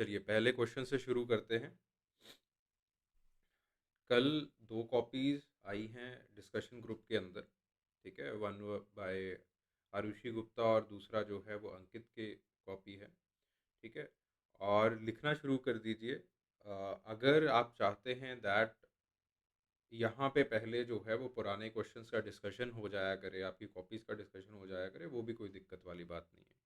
चलिए पहले क्वेश्चन से शुरू करते हैं। कल 2 कॉपीज़ आई हैं डिस्कशन ग्रुप के अंदर, ठीक है? वन बाय आरुषि गुप्ता और दूसरा जो है वो अंकित की कॉपी है, ठीक है? और लिखना शुरू कर दीजिए। अगर आप चाहते हैं दैट यहाँ पे पहले जो है वो पुराने क्वेश्चंस का डिस्कशन हो जाया करे, आपकी कॉपीज़ का डिस्कशन हो जाया करे, वो भी कोई दिक्कत वाली बात नहीं है,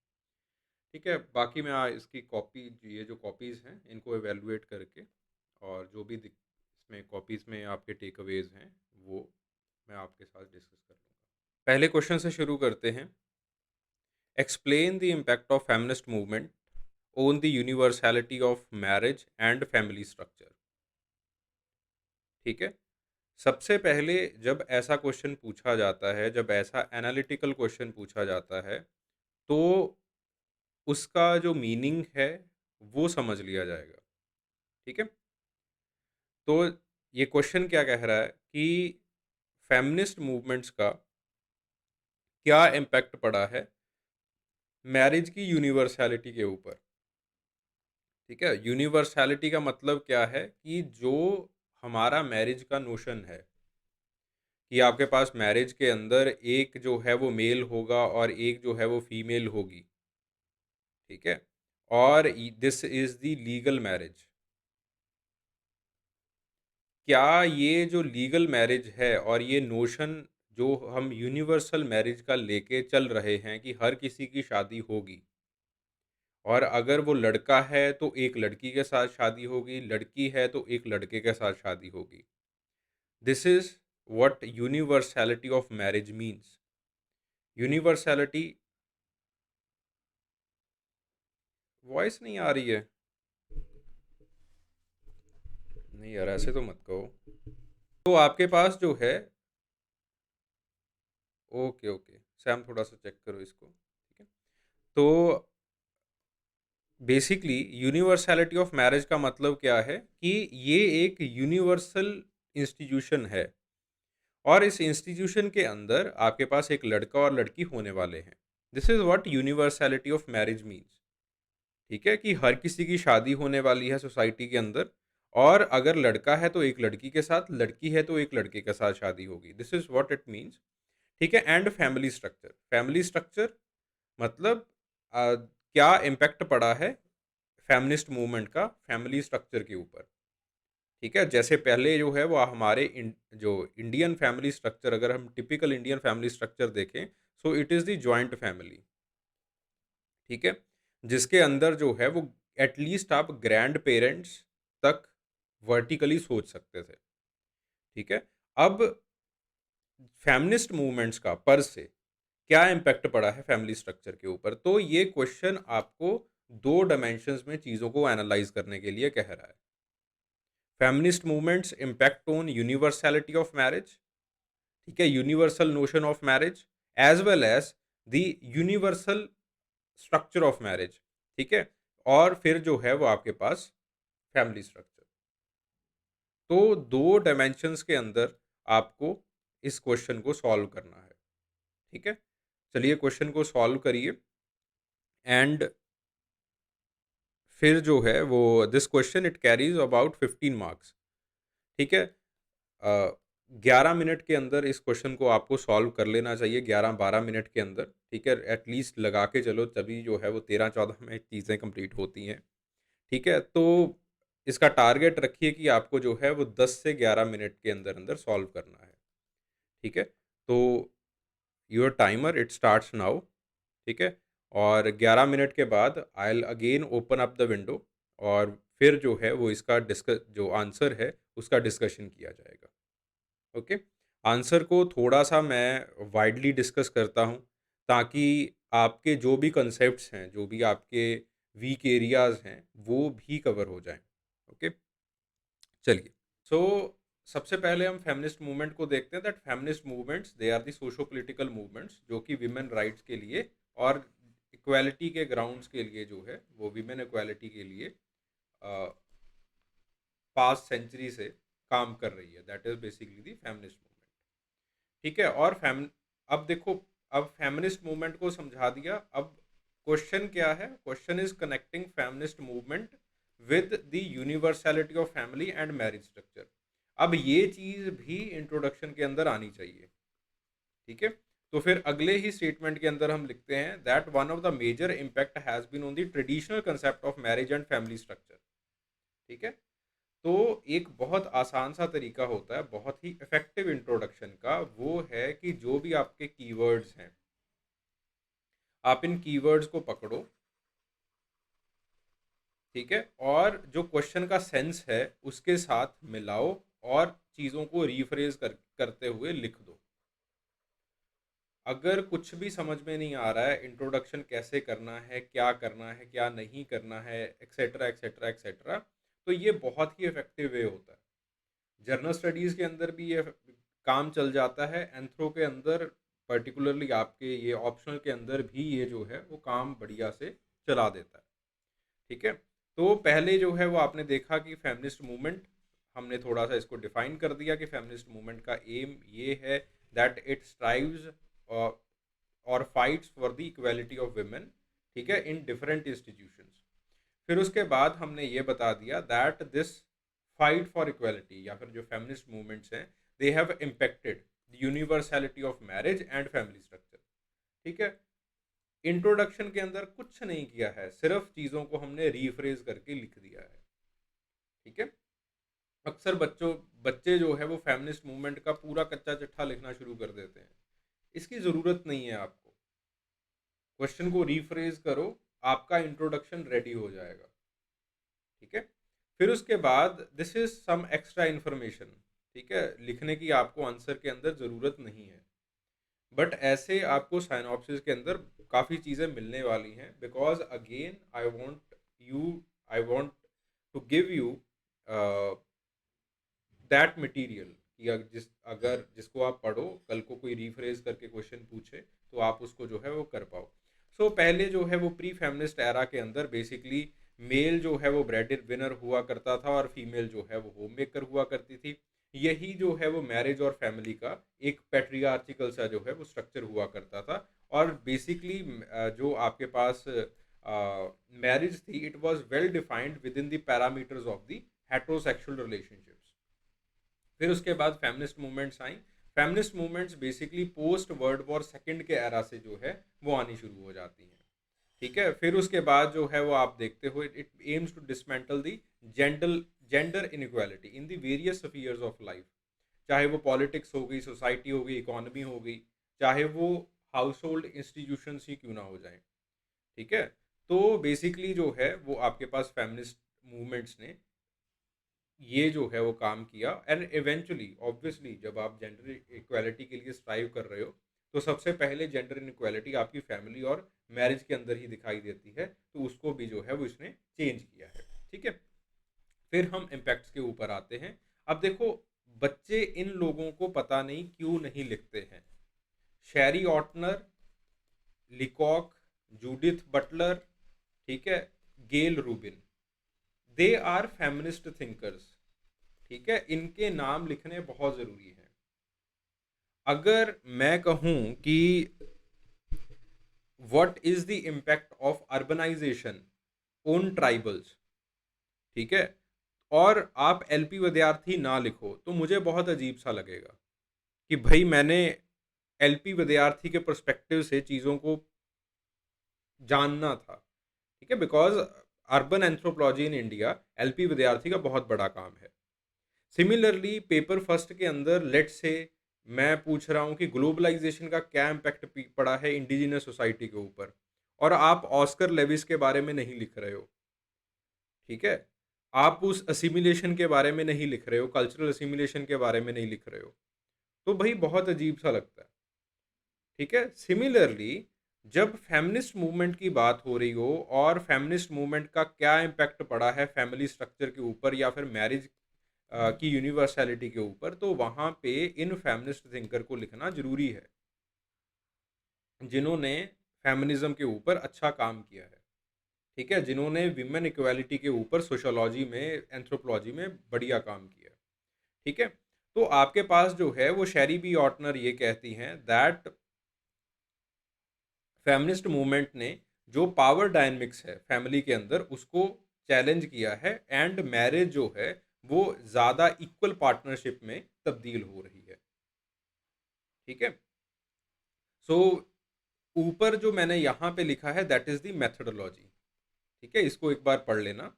ठीक है? बाकी मैं इसकी कॉपी, ये जो कॉपीज़ हैं इनको इवैल्यूएट करके और जो भी इसमें कॉपीज़ में आपके टेक अवेज़ हैं वो मैं आपके साथ डिस्कस कर लूँगा। पहले क्वेश्चन से शुरू करते हैं। Explain the impact of feminist movement on the universality of marriage and family structure. ठीक है, सबसे पहले जब ऐसा क्वेश्चन पूछा जाता है, जब ऐसा एनालिटिकल क्वेश्चन पूछा जाता है, तो उसका जो मीनिंग है वो समझ लिया जाएगा। ठीक है, तो ये क्वेश्चन क्या कह रहा है कि फेमिनिस्ट मूवमेंट्स का क्या इम्पैक्ट पड़ा है मैरिज की यूनिवर्सैलिटी के ऊपर। ठीक है, यूनिवर्सैलिटी का मतलब क्या है कि जो हमारा मैरिज का नोशन है कि आपके पास मैरिज के अंदर एक जो है वो मेल होगा और एक जो है वो फीमेल होगी, ठीक है, और this is the legal marriage. क्या ये जो लीगल मैरिज है और ये नोशन जो हम यूनिवर्सल मैरिज का लेके चल रहे हैं कि हर किसी की शादी होगी, और अगर वो लड़का है तो एक लड़की के साथ शादी होगी, लड़की है तो एक लड़के के साथ शादी होगी। This is what universality of marriage means. Universality. Voice नहीं आ रही है? नहीं यार, ऐसे तो मत कहो। तो आपके पास जो है, ओके ओके सैम, थोड़ा सा चेक करो इसको, ठीक है? तो बेसिकली यूनिवर्सैलिटी ऑफ मैरिज का मतलब क्या है कि ये एक यूनिवर्सल इंस्टीट्यूशन है, और इस इंस्टीट्यूशन के अंदर आपके पास एक लड़का और लड़की होने वाले हैं। This is what universality of marriage means. ठीक है, कि हर किसी की शादी होने वाली है सोसाइटी के अंदर, और अगर लड़का है तो एक लड़की के साथ, लड़की है तो एक लड़के के साथ शादी होगी। This is what it means. ठीक है, and family structure. Family structure मतलब क्या इम्पैक्ट पड़ा है फेमिनिस्ट मूवमेंट का फैमिली स्ट्रक्चर के ऊपर। ठीक है, जैसे पहले जो है वो हमारे जो इंडियन फैमिली स्ट्रक्चर, अगर हम टिपिकल इंडियन फैमिली स्ट्रक्चर देखें, so it is the joint family. ठीक है, जिसके अंदर जो है वो एटलीस्ट आप ग्रैंड पेरेंट्स तक वर्टिकली सोच सकते थे। ठीक है, अब फेमिनिस्ट मूवमेंट्स का पर से क्या इम्पैक्ट पड़ा है फैमिली स्ट्रक्चर के ऊपर, तो ये क्वेश्चन आपको दो डायमेंशंस में चीज़ों को एनालाइज करने के लिए कह रहा है। Feminist movements impact on universality of marriage, ठीक है, universal notion of marriage, as well as the universal structure of marriage. ठीक है, और फिर जो है वो आपके पास फैमिली स्ट्रक्चर। तो दो डायमेंशंस के अंदर आपको इस क्वेश्चन को सॉल्व करना है। ठीक है, चलिए क्वेश्चन को सॉल्व करिए। एंड फिर जो है वो this question it carries about 15 marks. ठीक है, 11 मिनट के अंदर इस क्वेश्चन को आपको सॉल्व कर लेना चाहिए, 11-12 मिनट के अंदर। ठीक है, एटलीस्ट लगा के चलो, तभी जो है वो 13-14 में चीज़ें कंप्लीट होती हैं। ठीक है, तो इसका टारगेट रखिए कि आपको जो है वो 10 से 11 मिनट के अंदर अंदर सॉल्व करना है। ठीक है, तो your timer it starts now. ठीक है, और 11 मिनट के बाद I will again open up the window, और फिर जो है वो इसका डिस्कस, जो आंसर है उसका डिस्कशन किया जाएगा। ओके, आंसर को थोड़ा सा मैं वाइडली डिस्कस करता हूँ, ताकि आपके जो भी कंसेप्ट्स हैं, जो भी आपके वीक एरियाज हैं, वो भी कवर हो जाएं। ओके, चलिए। सो सबसे पहले हम फेमिनिस्ट मूवमेंट को देखते हैं। That feminist movements they are the socio political movements जो कि विमेन राइट्स के लिए और इक्वालिटी के ग्राउंड्स के लिए जो है वो विमेन इक्वालिटी के लिए पास्ट सेंचुरी से काम कर रही है। That is basically the feminist movement. ठीक है, और अब देखो, अब फेमिनिस्ट मूवमेंट को समझा दिया। अब क्वेश्चन क्या है? Question is connecting feminist movement with the universality of family and marriage structure. अब ये चीज़ भी इंट्रोडक्शन के अंदर आनी चाहिए, ठीक है। तो फिर अगले ही स्टेटमेंट के अंदर हम लिखते हैं that one of the major impact has been on the traditional concept of marriage and family structure, ठीक है। तो एक बहुत आसान सा तरीका होता है बहुत ही इफेक्टिव इंट्रोडक्शन का, वो है कि जो भी आपके कीवर्ड्स हैं, आप इन कीवर्ड्स को पकड़ो, ठीक है, और जो क्वेश्चन का सेंस है उसके साथ मिलाओ और चीज़ों को रीफ्रेज करते हुए लिख दो। अगर कुछ भी समझ में नहीं आ रहा है इंट्रोडक्शन कैसे करना है क्या नहीं करना है, एक्सेट्रा एक्सेट्रा एक्सेट्रा, तो ये बहुत ही इफेक्टिव वे होता है। जर्नल स्टडीज़ के अंदर भी ये काम चल जाता है, एंथ्रो के अंदर पर्टिकुलरली आपके ये ऑप्शनल के अंदर भी ये जो है वो काम बढ़िया से चला देता है, ठीक है। तो पहले जो है वो आपने देखा कि फेमिनिस्ट मूवमेंट, हमने थोड़ा सा इसको डिफाइन कर दिया कि फेमिनिस्ट मूवमेंट का एम ये है दैट इट स्ट्राइव्स और fights for the equality of women, ठीक है, इन डिफरेंट इंस्टीट्यूशंस। फिर उसके बाद हमने ये बता दिया that this fight for equality या फिर जो फेमिनिस्ट मूवमेंट्स हैं, they have impacted the universality of marriage and family structure, ठीक है। इंट्रोडक्शन के अंदर कुछ नहीं किया है, सिर्फ चीज़ों को हमने रीफ्रेज करके लिख दिया है, ठीक है। अक्सर बच्चे जो है वो फेमिनिस्ट मूवमेंट का पूरा कच्चा चिट्ठा लिखना शुरू कर देते हैं, इसकी ज़रूरत नहीं है। आपको क्वेश्चन को रीफ्रेज करो, आपका इंट्रोडक्शन रेडी हो जाएगा, ठीक है। फिर उसके बाद this is some extra information, ठीक है, लिखने की आपको आंसर के अंदर ज़रूरत नहीं है, बट ऐसे आपको साइनॉप्सिस के अंदर काफ़ी चीज़ें मिलने वाली हैं, because again I want to give you that material कि अगर जिसको आप पढ़ो, कल को कोई रीफ्रेज करके क्वेश्चन पूछे तो आप उसको जो है वो कर पाओ। सो पहले जो है वो प्री फेमिनिस्ट एरा के अंदर बेसिकली मेल जो है वो ब्रेड विनर हुआ करता था और फीमेल जो है वो होम मेकर हुआ करती थी। यही जो है वो मैरिज और फैमिली का एक पैट्रियार्चिकल सा जो है वो स्ट्रक्चर हुआ करता था। और बेसिकली जो आपके पास मैरिज थी, it was well defined within the parameters of the heterosexual relationships. फिर उसके बाद फेमिनिस्ट मूवमेंट्स आई। Feminist movements basically post world war second के एरा से जो है वो आनी शुरू हो जाती हैं, ठीक है। फिर उसके बाद जो है वो आप देखते हो it aims to dismantle the gender gender inequality in the various spheres of life, चाहे वो पॉलिटिक्स हो गई, सोसाइटी हो गई, इकोनॉमी हो गई, चाहे वो हाउस होल्ड इंस्टीट्यूशंस ही क्यों ना हो जाएं, ठीक है। तो बेसिकली जो है वो आपके पास फेमिनिस्ट मूवमेंट्स ने ये जो है वो काम किया, एंड इवेंचुअली ऑब्वियसली जब आप जेंडर इक्वालिटी के लिए स्ट्राइव कर रहे हो तो सबसे पहले जेंडर इनइक्वालिटी आपकी फैमिली और मैरिज के अंदर ही दिखाई देती है, तो उसको भी जो है वो इसने चेंज किया है, ठीक है। फिर हम इम्पैक्ट्स के ऊपर आते हैं। अब देखो, बच्चे इन लोगों को पता नहीं क्यों नहीं लिखते हैं। Sherry Ortner, Leacock, Judith Butler, ठीक है, Gayle Rubin, they are feminist thinkers, ठीक है, इनके नाम लिखने बहुत ज़रूरी है। अगर मैं कहूँ कि what is the impact of urbanisation on tribals, ठीक है, और आप एलपी विद्यार्थी ना लिखो तो मुझे बहुत अजीब सा लगेगा कि भाई मैंने एलपी विद्यार्थी के पर्सपेक्टिव से चीज़ों को जानना था, ठीक है, because urban anthropology in India LP विद्यार्थी का बहुत बड़ा काम है। सिमिलरली पेपर फर्स्ट के अंदर लेट से मैं पूछ रहा हूँ कि ग्लोबलाइजेशन का क्या इम्पैक्ट पड़ा है इंडिजिनस सोसाइटी के ऊपर, और आप ऑस्कर लेविस के बारे में नहीं लिख रहे हो, ठीक है, आप उस असिमिलेशन के बारे में नहीं लिख रहे हो, कल्चरल असिमिलेशन के बारे में नहीं लिख रहे हो, तो भाई बहुत अजीब सा लगता है, ठीक है। सिमिलरली जब फेमिनिस्ट मूवमेंट की बात हो रही हो और फेमिनिस्ट मूवमेंट का क्या इम्पैक्ट पड़ा है फैमिली स्ट्रक्चर के ऊपर या फिर मैरिज की यूनिवर्सैलिटी के ऊपर, तो वहाँ पे इन फेमिनिस्ट थिंकर को लिखना जरूरी है जिन्होंने फेमिनिज्म के ऊपर अच्छा काम किया है, ठीक है, जिन्होंने विमेन इक्वालिटी के ऊपर सोशोलॉजी में, एंथ्रोपोलॉजी में बढ़िया काम किया, ठीक है। तो आपके पास जो है वो शेरी बी ऑटनर ये कहती हैं दैट फेमिनिस्ट मूवमेंट ने जो पावर डायनमिक्स है फैमिली के अंदर उसको चैलेंज किया है एंड मैरिज जो है वो ज़्यादा इक्वल पार्टनरशिप में तब्दील हो रही है। ठीक है? सो ऊपर जो मैंने यहाँ पे लिखा है दैट इज़ द मेथोडोलॉजी। ठीक है, इसको एक बार पढ़ लेना।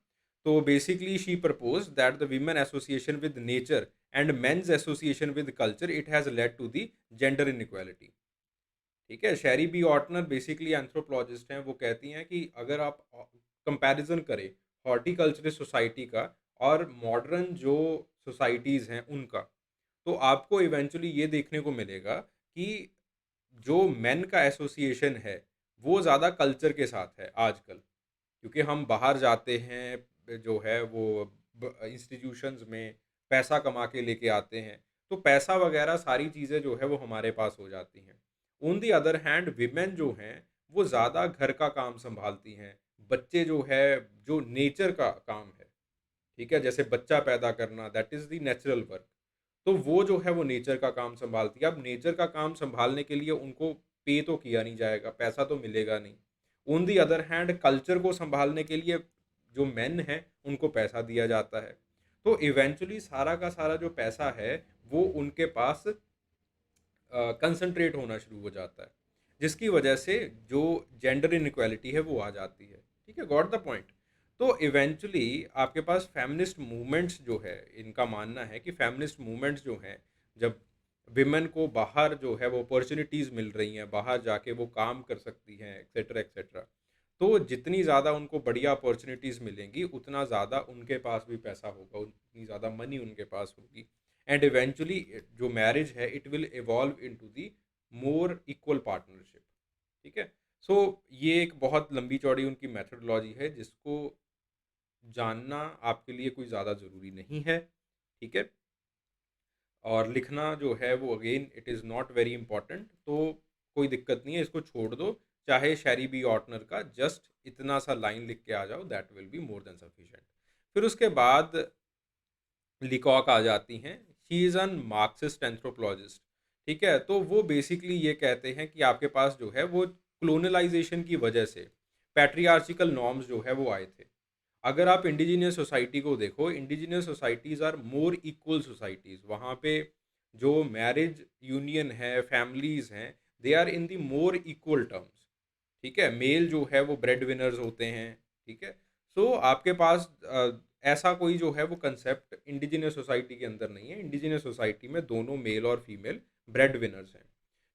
तो basically she propose that the women association with nature and men's association with culture it has led to the gender inequality. ठीक है, शेरी बी ऑर्टनर बेसिकली एंथ्रोपोलॉजिस्ट हैं, वो कहती हैं कि अगर आप कंपैरिजन करें हॉर्टिकल्चरल सोसाइटी का और मॉडर्न जो सोसाइटीज़ हैं उनका, तो आपको इवेंचुअली ये देखने को मिलेगा कि जो मेन का एसोसिएशन है वो ज़्यादा कल्चर के साथ है आजकल, क्योंकि हम बाहर जाते हैं जो है वो इंस्टीट्यूशंस में पैसा कमा के लेके आते हैं, तो पैसा वगैरह सारी चीज़ें जो है वो हमारे पास हो जाती हैं। On the other hand women जो हैं वो ज़्यादा घर का काम संभालती हैं, बच्चे जो है जो नेचर का काम है, ठीक है, जैसे बच्चा पैदा करना that is the natural work, तो वो जो है वो नेचर का काम सँभालती है। अब नेचर का काम सँभालने के लिए उनको पे तो किया नहीं जाएगा, पैसा तो मिलेगा नहीं। On the other hand culture को सँभालने के लिए जो मेन हैं, उनको पैसा दिया जाता है। तो इवेंचुअली सारा का सारा जो पैसा है, वो उनके पास कंसंट्रेट होना शुरू हो जाता है, जिसकी वजह से जो जेंडर इनइक्वालिटी है वो आ जाती है। ठीक है, गॉट द पॉइंट। तो इवेंचुअली आपके पास फेमिनिस्ट मूवमेंट्स जो है, इनका मानना है कि फेमिनिस्ट मूवमेंट्स जो हैं, जब विमेन को बाहर जो है वो अपॉर्चुनिटीज़ मिल रही हैं, बाहर जाके वो काम कर सकती हैं एक्सेट्रा एक्सेट्रा, तो जितनी ज़्यादा उनको बढ़िया अपॉर्चुनिटीज़ मिलेंगी उतना ज़्यादा उनके पास भी पैसा होगा, उतनी ज़्यादा मनी उनके पास होगी एंड इवेंचुअली जो मैरिज है it will evolve into the more equal partnership. ठीक है, सो ये एक बहुत लंबी चौड़ी उनकी मेथडोलॉजी है जिसको जानना आपके लिए कोई ज़्यादा ज़रूरी नहीं है। ठीक है, और लिखना जो है वो again it is not very important, तो कोई दिक्कत नहीं है, इसको छोड़ दो। चाहे शैरी बी ऑर्टनर का जस्ट इतना सा लाइन लिख के आ जाओ, that will be more than sufficient. फिर उसके बाद लिकॉक आ जाती हैं। She is an Marxist anthropologist. ठीक है, तो वो बेसिकली ये कहते हैं कि आपके पास जो है वो क्लोनलाइजेशन की वजह से पैट्रियार्चिकल नॉर्म्स जो है वो आए थे। अगर आप इंडिजिनियस सोसाइटी को देखो, indigenous societies are more equal societies. वहाँ पे जो मैरिज यूनियन है, फैमिलीज़ हैं, they are in the more equal terms. ठीक है, मेल जो है वो ब्रेड विनर्स होते हैं। ठीक है, सो आपके पास ऐसा कोई जो है वो कंसेप्ट इंडिजिनियस सोसाइटी के अंदर नहीं है। इंडिजिनियस सोसाइटी में दोनों मेल और फीमेल ब्रेड विनर्स हैं।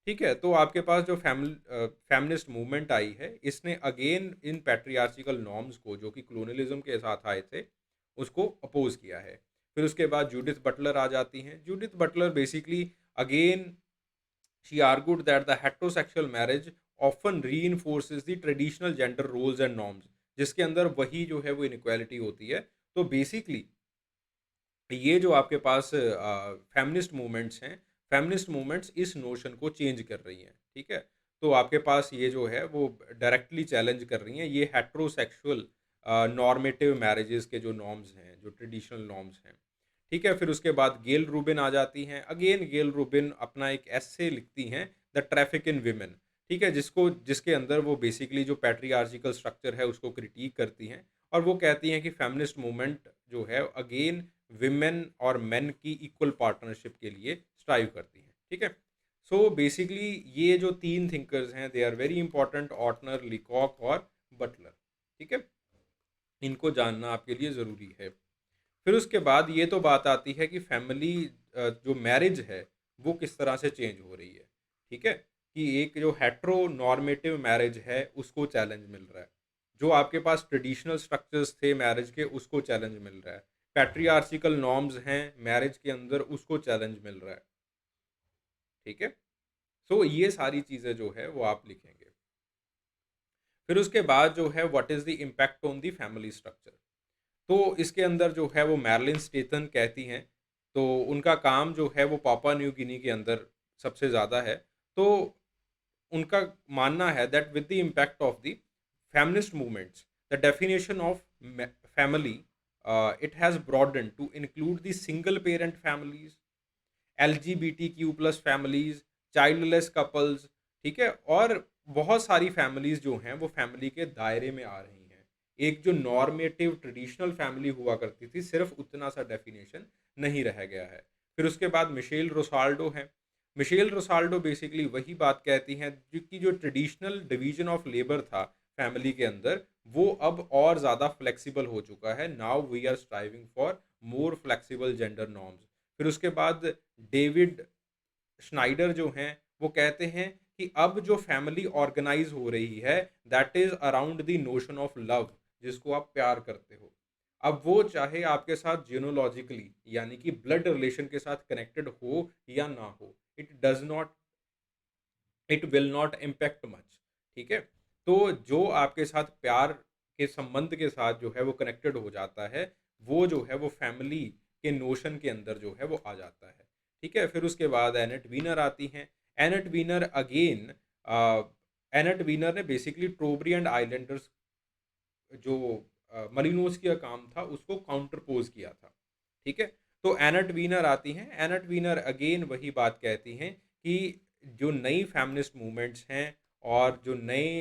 ठीक है, तो आपके पास जो फेमिनिस्ट मूवमेंट आई है, इसने अगेन इन पैट्रियार्चिकल नॉर्म्स को जो कि क्लोनियलिज्म के साथ आए थे, उसको अपोज किया है। फिर उसके बाद जूडिथ बटलर आ जाती हैं। Judith Butler basically again she argued that the heterosexual marriage often reinforces the traditional gender roles and norms, जिसके अंदर वही जो है वो इनइक्वालिटी होती है। तो बेसिकली ये जो आपके पास फेमिनिस्ट मूवमेंट्स हैं, फेमिनिस्ट मूवमेंट्स इस नोशन को चेंज कर रही हैं। ठीक है, तो आपके पास ये जो है वो डायरेक्टली चैलेंज कर रही हैं ये हेट्रोसेक्सुअल नॉर्मेटिव मैरिजेस के जो नॉर्म्स हैं, जो ट्रेडिशनल नॉर्म्स हैं। ठीक है, फिर उसके बाद गेल रूबिन आ जाती हैं। अगेन गेल रूबिन अपना एक एस्से लिखती हैं, द ट्रैफिक इन विमेन। ठीक है, जिसके अंदर वो बेसिकली जो पैट्रियार्चिकल स्ट्रक्चर है उसको क्रिटिक करती हैं, और वो कहती हैं कि फेमिनिस्ट मूवमेंट जो है अगेन विमेन और मेन की इक्वल पार्टनरशिप के लिए स्ट्राइव करती हैं। ठीक है, सो बेसिकली ये जो तीन थिंकर्स हैं they are very important, ऑर्टनर, Leacock और बटलर। ठीक है, इनको जानना आपके लिए ज़रूरी है। फिर उसके बाद ये तो बात आती है कि फैमिली जो मैरिज है वो किस तरह से चेंज हो रही है। ठीक है, कि एक जो हेट्रो नॉर्मेटिव मैरिज है उसको चैलेंज मिल रहा है, जो आपके पास ट्रेडिशनल स्ट्रक्चर्स थे मैरिज के उसको चैलेंज मिल रहा है, पैट्रियार्चिकल नॉर्म्स हैं मैरिज के अंदर उसको चैलेंज मिल रहा है। ठीक है, सो ये सारी चीज़ें जो है वो आप लिखेंगे। फिर उसके बाद जो है what is the impact on the family structure, तो इसके अंदर जो है वो मैरलिन स्टेथन कहती हैं, तो उनका काम जो है वो पापा न्यू गिनी के अंदर सबसे ज़्यादा है। तो उनका मानना है that with the impact of the feminist movements, the definition of family it has broadened to include the single parent families, LGBTQ plus families, childless couples. ठीक है, और बहुत सारी फैमिलीज जो हैं वो फैमिली के दायरे में आ रही हैं। एक जो नॉर्मेटिव ट्रेडिशनल फैमिली हुआ करती थी, सिर्फ उतना सा डेफिनेशन नहीं रह गया है। फिर उसके बाद मिशेल रोसाल्डो हैं। मिशेल रोसाल्डो बेसिकली वही बात कहती हैं जो ट्रेडिशनल डिवीजन ऑफ लेबर था फैमिली के अंदर, वो अब और ज़्यादा फ्लेक्सिबल हो चुका है। Now we are striving for more flexible gender norms. फिर उसके बाद डेविड श्नाइडर जो हैं, वो कहते हैं कि अब जो फैमिली ऑर्गेनाइज हो रही है, that is around the notion of love, जिसको आप प्यार करते हो। अब वो चाहे आपके साथ जीनोलॉजिकली यानी कि ब्लड रिलेशन के साथ कनेक्टेड हो या ना हो, it will not impact much. ठीक है। तो जो आपके साथ प्यार के संबंध के साथ जो है वो कनेक्टेड हो जाता है, वो जो है वो फैमिली के नोशन के अंदर जो है वो आ जाता है। ठीक है। फिर उसके बाद एनेट वीनर आती हैं। Annette Weiner again, Annette Weiner ने बेसिकली ट्रोब्री एंड आइलैंडर्स जो मलिनोस का काम था उसको काउंटरपोज किया था। ठीक है। तो एनेट वीनर आती हैं। एनेट वीनर अगेन वही बात कहती हैं कि जो नई फेमिनिस्ट मूवमेंट्स हैं और जो नए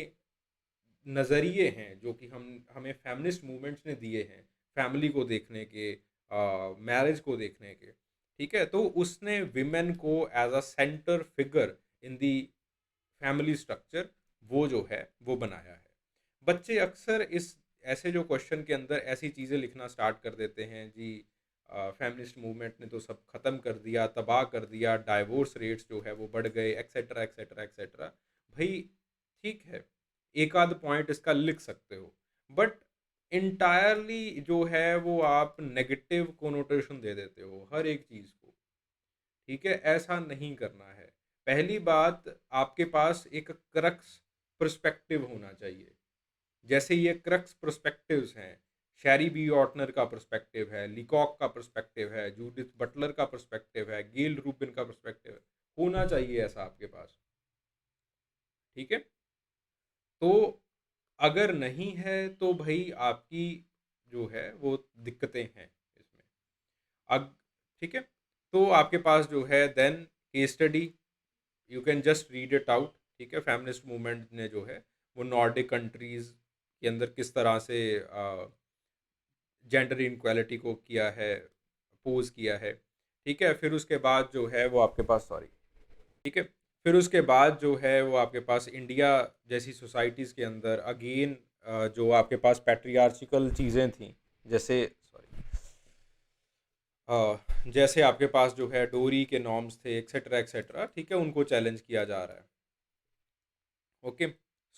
नज़रिए हैं जो कि हम हमें फेमिनिस्ट मूवमेंट्स ने दिए हैं, फैमिली को देखने के, मैरिज को देखने के। ठीक है। तो उसने विमेन को as a centre figure in the family structure वो जो है वो बनाया है। बच्चे अक्सर इस ऐसे जो क्वेश्चन के अंदर ऐसी चीज़ें लिखना स्टार्ट कर देते हैं जी, फेमिनिस्ट मूवमेंट ने तो सब खत्म कर दिया, तबाह कर दिया, डाइवोर्स रेट्स जो है वो बढ़ गए, एक्सेट्रा एक्सेट्रा एक्सेट्रा। भाई ठीक है, एक आध पॉइंट इसका लिख सकते हो, बट इंटायरली जो है वो आप नेगेटिव कोनोटेशन दे देते हो हर एक चीज़ को। ठीक है, ऐसा नहीं करना है। पहली बात, आपके पास एक क्रक्स पर्सपेक्टिव होना चाहिए। जैसे ये क्रक्स पर्सपेक्टिव्स हैं, शैरी बी ऑटनर का पर्सपेक्टिव है, लिकॉक का पर्सपेक्टिव है, जूडिथ बटलर का पर्सपेक्टिव है, गेल रूबिन का पर्सपेक्टिव है, होना चाहिए ऐसा आपके पास। ठीक है। तो अगर नहीं है तो भाई आपकी जो है वो दिक्कतें हैं इसमें। अब ठीक है। तो आपके पास जो है then case study, you can just read it out. ठीक है। फेमिनिस्ट मूवमेंट ने जो है वो नॉर्डिक कंट्रीज के अंदर किस तरह से जेंडर इनक्वालिटी को किया है, अपोज किया है। ठीक है। फिर उसके बाद जो है वो आपके पास, सॉरी, ठीक है, फिर उसके बाद जो है वो आपके पास इंडिया जैसी सोसाइटीज़ के अंदर अगेन जो आपके पास पैट्रियार्चिकल चीज़ें थी, जैसे सॉरी, जैसे आपके पास जो है डोरी के नॉर्म्स थे, एक्सेट्रा एक्सेट्रा। ठीक है, उनको चैलेंज किया जा रहा है। ओके।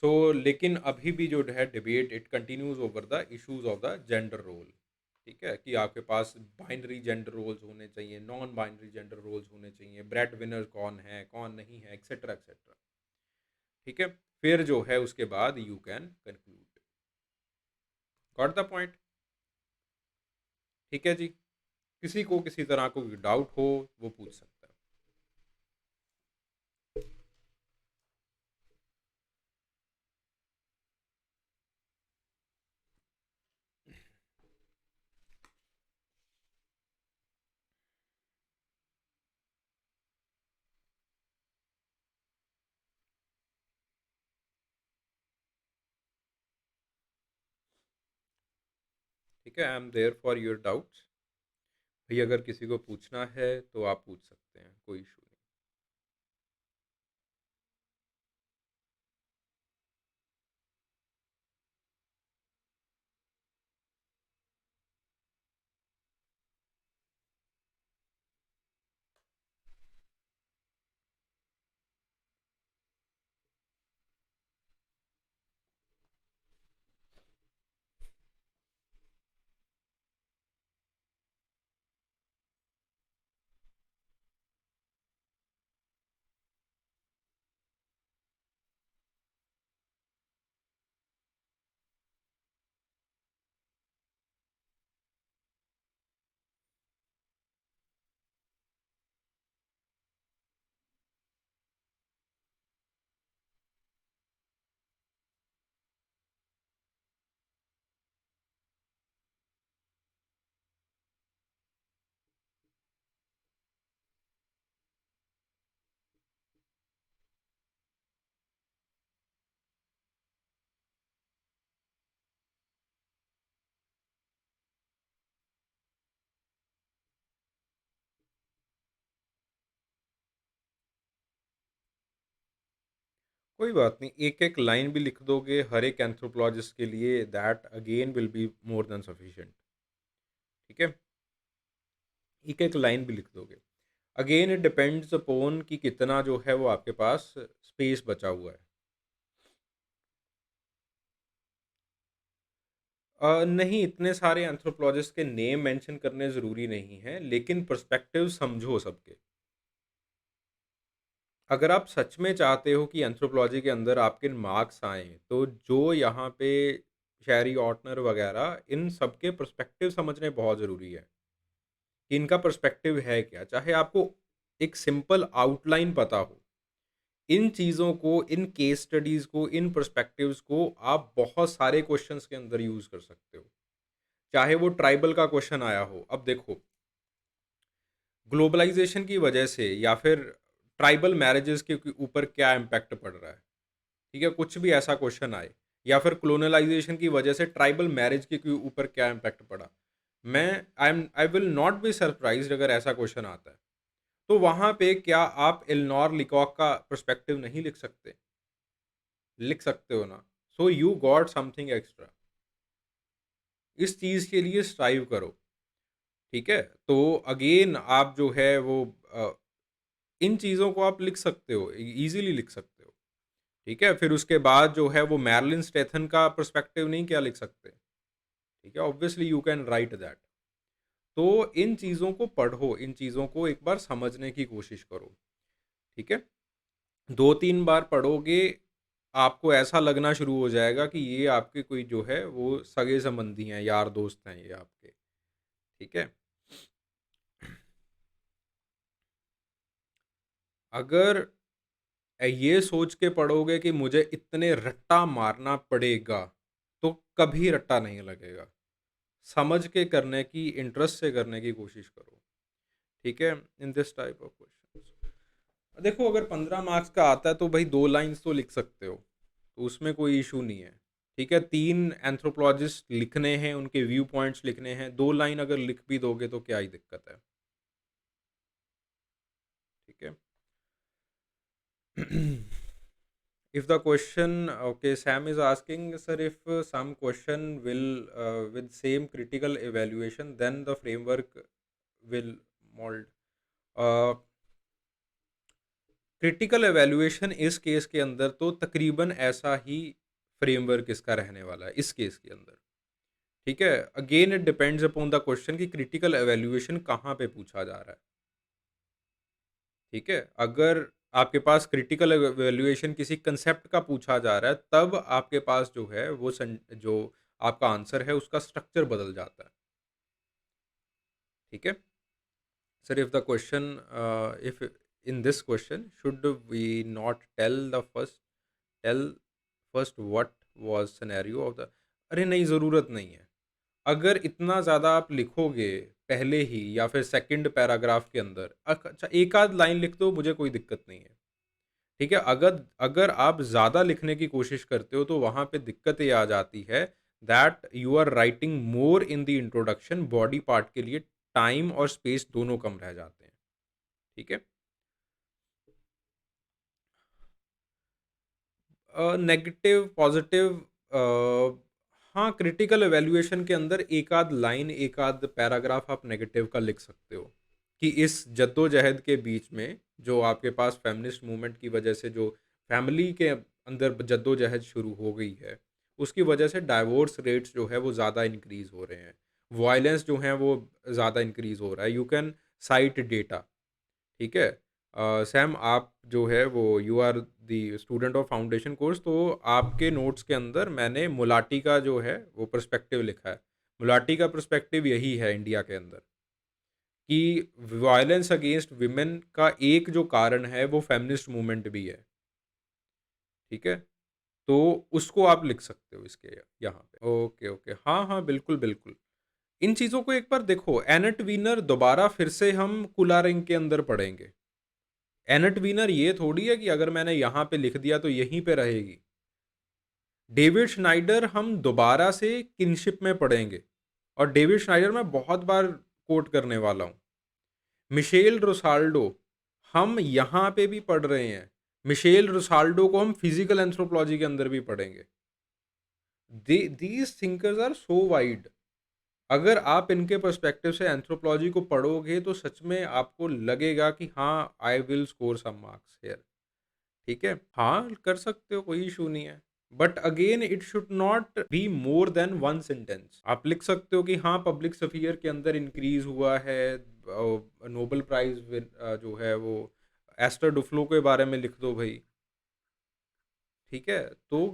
सो लेकिन अभी भी जो है debate it continues over the issues of the gender role. ठीक है, कि आपके पास बाइनरी जेंडर रोल्स होने चाहिए, नॉन बाइनरी जेंडर रोल्स होने चाहिए, ब्रेड विनर कौन है कौन नहीं है, एक्सेट्रा एक्सेट्रा। ठीक है। फिर जो है उसके बाद you can conclude. Got the point. ठीक है जी। किसी को किसी तरह को डाउट हो वो पूछ सकता है। ठीक है, I am there for your doubts. भाई अगर किसी को पूछना है तो आप पूछ सकते हैं, कोई इशू नहीं। कोई बात नहीं, एक-एक लाइन भी लिख दोगे हर एक एंथ्रोपोलॉजिस्ट के लिए, that again will be more than sufficient. ठीक है? एक-एक लाइन भी लिख दोगे। अगेन इट डिपेंड्स अपॉन कि कितना जो है वो आपके पास स्पेस बचा हुआ है। नहीं, इतने सारे एंथ्रोपोलॉजिस्ट के नेम मेंशन करने ज़रूरी नहीं हैं, लेकिन पर्सपेक्टिव समझो सबके। अगर आप सच में चाहते हो कि एंथ्रोपोलॉजी के अंदर आपके मार्क्स आएँ, तो जो यहाँ पे शैरी ऑटनर वगैरह, इन सबके पर्सपेक्टिव समझने बहुत ज़रूरी है, कि इनका पर्सपेक्टिव है क्या? चाहे आपको एक सिंपल आउटलाइन पता हो, इन चीज़ों को, इन केस स्टडीज़ को, इन पर्सपेक्टिव्स को आप बहुत सारे क्वेश्चंस के अंदर यूज़ कर सकते हो। चाहे वो ट्राइबल का क्वेश्चन आया हो। अब देखो, ग्लोबलाइज़ेशन की वजह से या फिर ट्राइबल मैरेजेस के ऊपर क्या इम्पैक्ट पड़ रहा है, ठीक है? कुछ भी ऐसा क्वेश्चन आए, या फिर कोलोनलाइज़ेशन की वजह से ट्राइबल मैरिज के ऊपर क्या इम्पैक्ट पड़ा। मैं I will not be surprised अगर ऐसा क्वेश्चन आता है। तो वहाँ पे क्या आप एल्नोर लिकॉक का पर्सपेक्टिव नहीं लिख सकते? लिख सकते हो ना। So you got something extra. इस चीज़ के लिए स्ट्राइव करो, ठीक है? तो अगेन आप जो है वो इन चीज़ों को आप लिख सकते हो, ईज़िली लिख सकते हो, ठीक है? फिर उसके बाद जो है वो मैर्लिन स्टेथन का पर्सपेक्टिव नहीं क्या लिख सकते, ठीक है? Obviously you can write that. तो इन चीज़ों को पढ़ो, इन चीज़ों को एक बार समझने की कोशिश करो, ठीक है? 2-3 बार पढ़ोगे, आपको ऐसा लगना शुरू हो जाएगा कि ये आपके कोई जो है वो सगे-संबंधी हैं, यार दोस्त हैं ये आपके, ठीक है? अगर ये सोच के पढ़ोगे कि मुझे इतने रट्टा मारना पड़ेगा, तो कभी रट्टा नहीं लगेगा। समझ के करने की, इंटरेस्ट से करने की कोशिश करो, ठीक है? In this type of questions. देखो, अगर 15 मार्क्स का आता है तो भाई 2 लाइन्स तो लिख सकते हो, तो उसमें कोई इश्यू नहीं है, ठीक है? 3 एंथ्रोपोलॉजिस्ट लिखने हैं, उनके व्यू पॉइंट्स लिखने हैं, 2 लाइन अगर लिख भी दोगे तो क्या ही दिक्कत है, ठीक है? If the question, okay, Sam is asking, sir, if some question will with same critical evaluation, then the framework will mold. Uh, critical evaluation इस केस के अंदर तो तकरीबन ऐसा ही फ्रेमवर्क इसका रहने वाला है इस केस के अंदर, ठीक है? Again it depends upon the question कि क्रिटिकल एवैल्यूएशन कहाँ पे पूछा जा रहा है, ठीक है? अगर आपके पास क्रिटिकल वैल्यूएशन किसी कंसेप्ट का पूछा जा रहा है, तब आपके पास जो है वो जो आपका आंसर है उसका स्ट्रक्चर बदल जाता है, ठीक है? Sir, if the question, if in this question should we not tell first what was scenario of the, अरे नहीं, ज़रूरत नहीं है। अगर इतना ज़्यादा आप लिखोगे पहले ही या फिर सेकंड पैराग्राफ के अंदर, अच्छा एक आध लाइन लिख दो, मुझे कोई दिक्कत नहीं है, ठीक है? अगर अगर आप ज़्यादा लिखने की कोशिश करते हो तो वहाँ पे दिक्कत ये आ जाती है that you are writing more in the introduction, body part के लिए टाइम और स्पेस दोनों कम रह जाते हैं, ठीक है? नेगेटिव, पॉजिटिव, हाँ, क्रिटिकल इवैल्यूएशन के अंदर एक आध लाइन, एक आध पैराग्राफ आप नेगेटिव का लिख सकते हो, कि इस जद्दोजहद के बीच में जो आपके पास फेमिनिस्ट मूवमेंट की वजह से जो फैमिली के अंदर जद्दोजहद शुरू हो गई है, उसकी वजह से डाइवोर्स रेट्स जो है वो ज़्यादा इंक्रीज़ हो रहे हैं। वायलेंस जो है वो ज़्यादा इंक्रीज़ हो रहा है। यू कैन साइट डेटा, ठीक है? सैम, आप जो है वो you are the student of foundation course, तो आपके नोट्स के अंदर मैंने मुलाटी का जो है वो पर्सपेक्टिव लिखा है। मुलाटी का पर्सपेक्टिव यही है इंडिया के अंदर, कि वायलेंस अगेंस्ट विमेन का एक जो कारण है वो फेमिनिस्ट मूवमेंट भी है, ठीक है? तो उसको आप लिख सकते हो इसके यहाँ पे। Okay, okay. हाँ, हाँ, बिल्कुल, बिल्कुल। इन चीज़ों को एक बार देखो, एनेट वीनर दोबारा फिर से हम कुलारिंग के अंदर पढ़ेंगे। एनेट वीनर ये थोड़ी है कि अगर मैंने यहाँ पे लिख दिया तो यहीं पे रहेगी। डेविड श्नाइडर हम दोबारा से किनशिप में पढ़ेंगे, और डेविड श्नाइडर मैं बहुत बार कोट करने वाला हूँ। मिशेल रोसाल्डो हम यहाँ पे भी पढ़ रहे हैं। मिशेल रुसाल्डो को हम फिजिकल एंथ्रोपोलॉजी के अंदर भी पढ़ेंगे। These thinkers are so wide. अगर आप इनके पर्सपेक्टिव से एंथ्रोपोलॉजी को पढ़ोगे तो सच में आपको लगेगा कि हाँ, I will score some marks here. ठीक है, हाँ कर सकते हो, कोई इशू नहीं है। But again it should not be more than one sentence. आप लिख सकते हो कि हाँ, पब्लिक स्फीयर के अंदर इंक्रीज हुआ है, नोबेल प्राइज जो है वो एस्टर डुफ्लो के बारे में लिख दो भाई। ठीक है, तो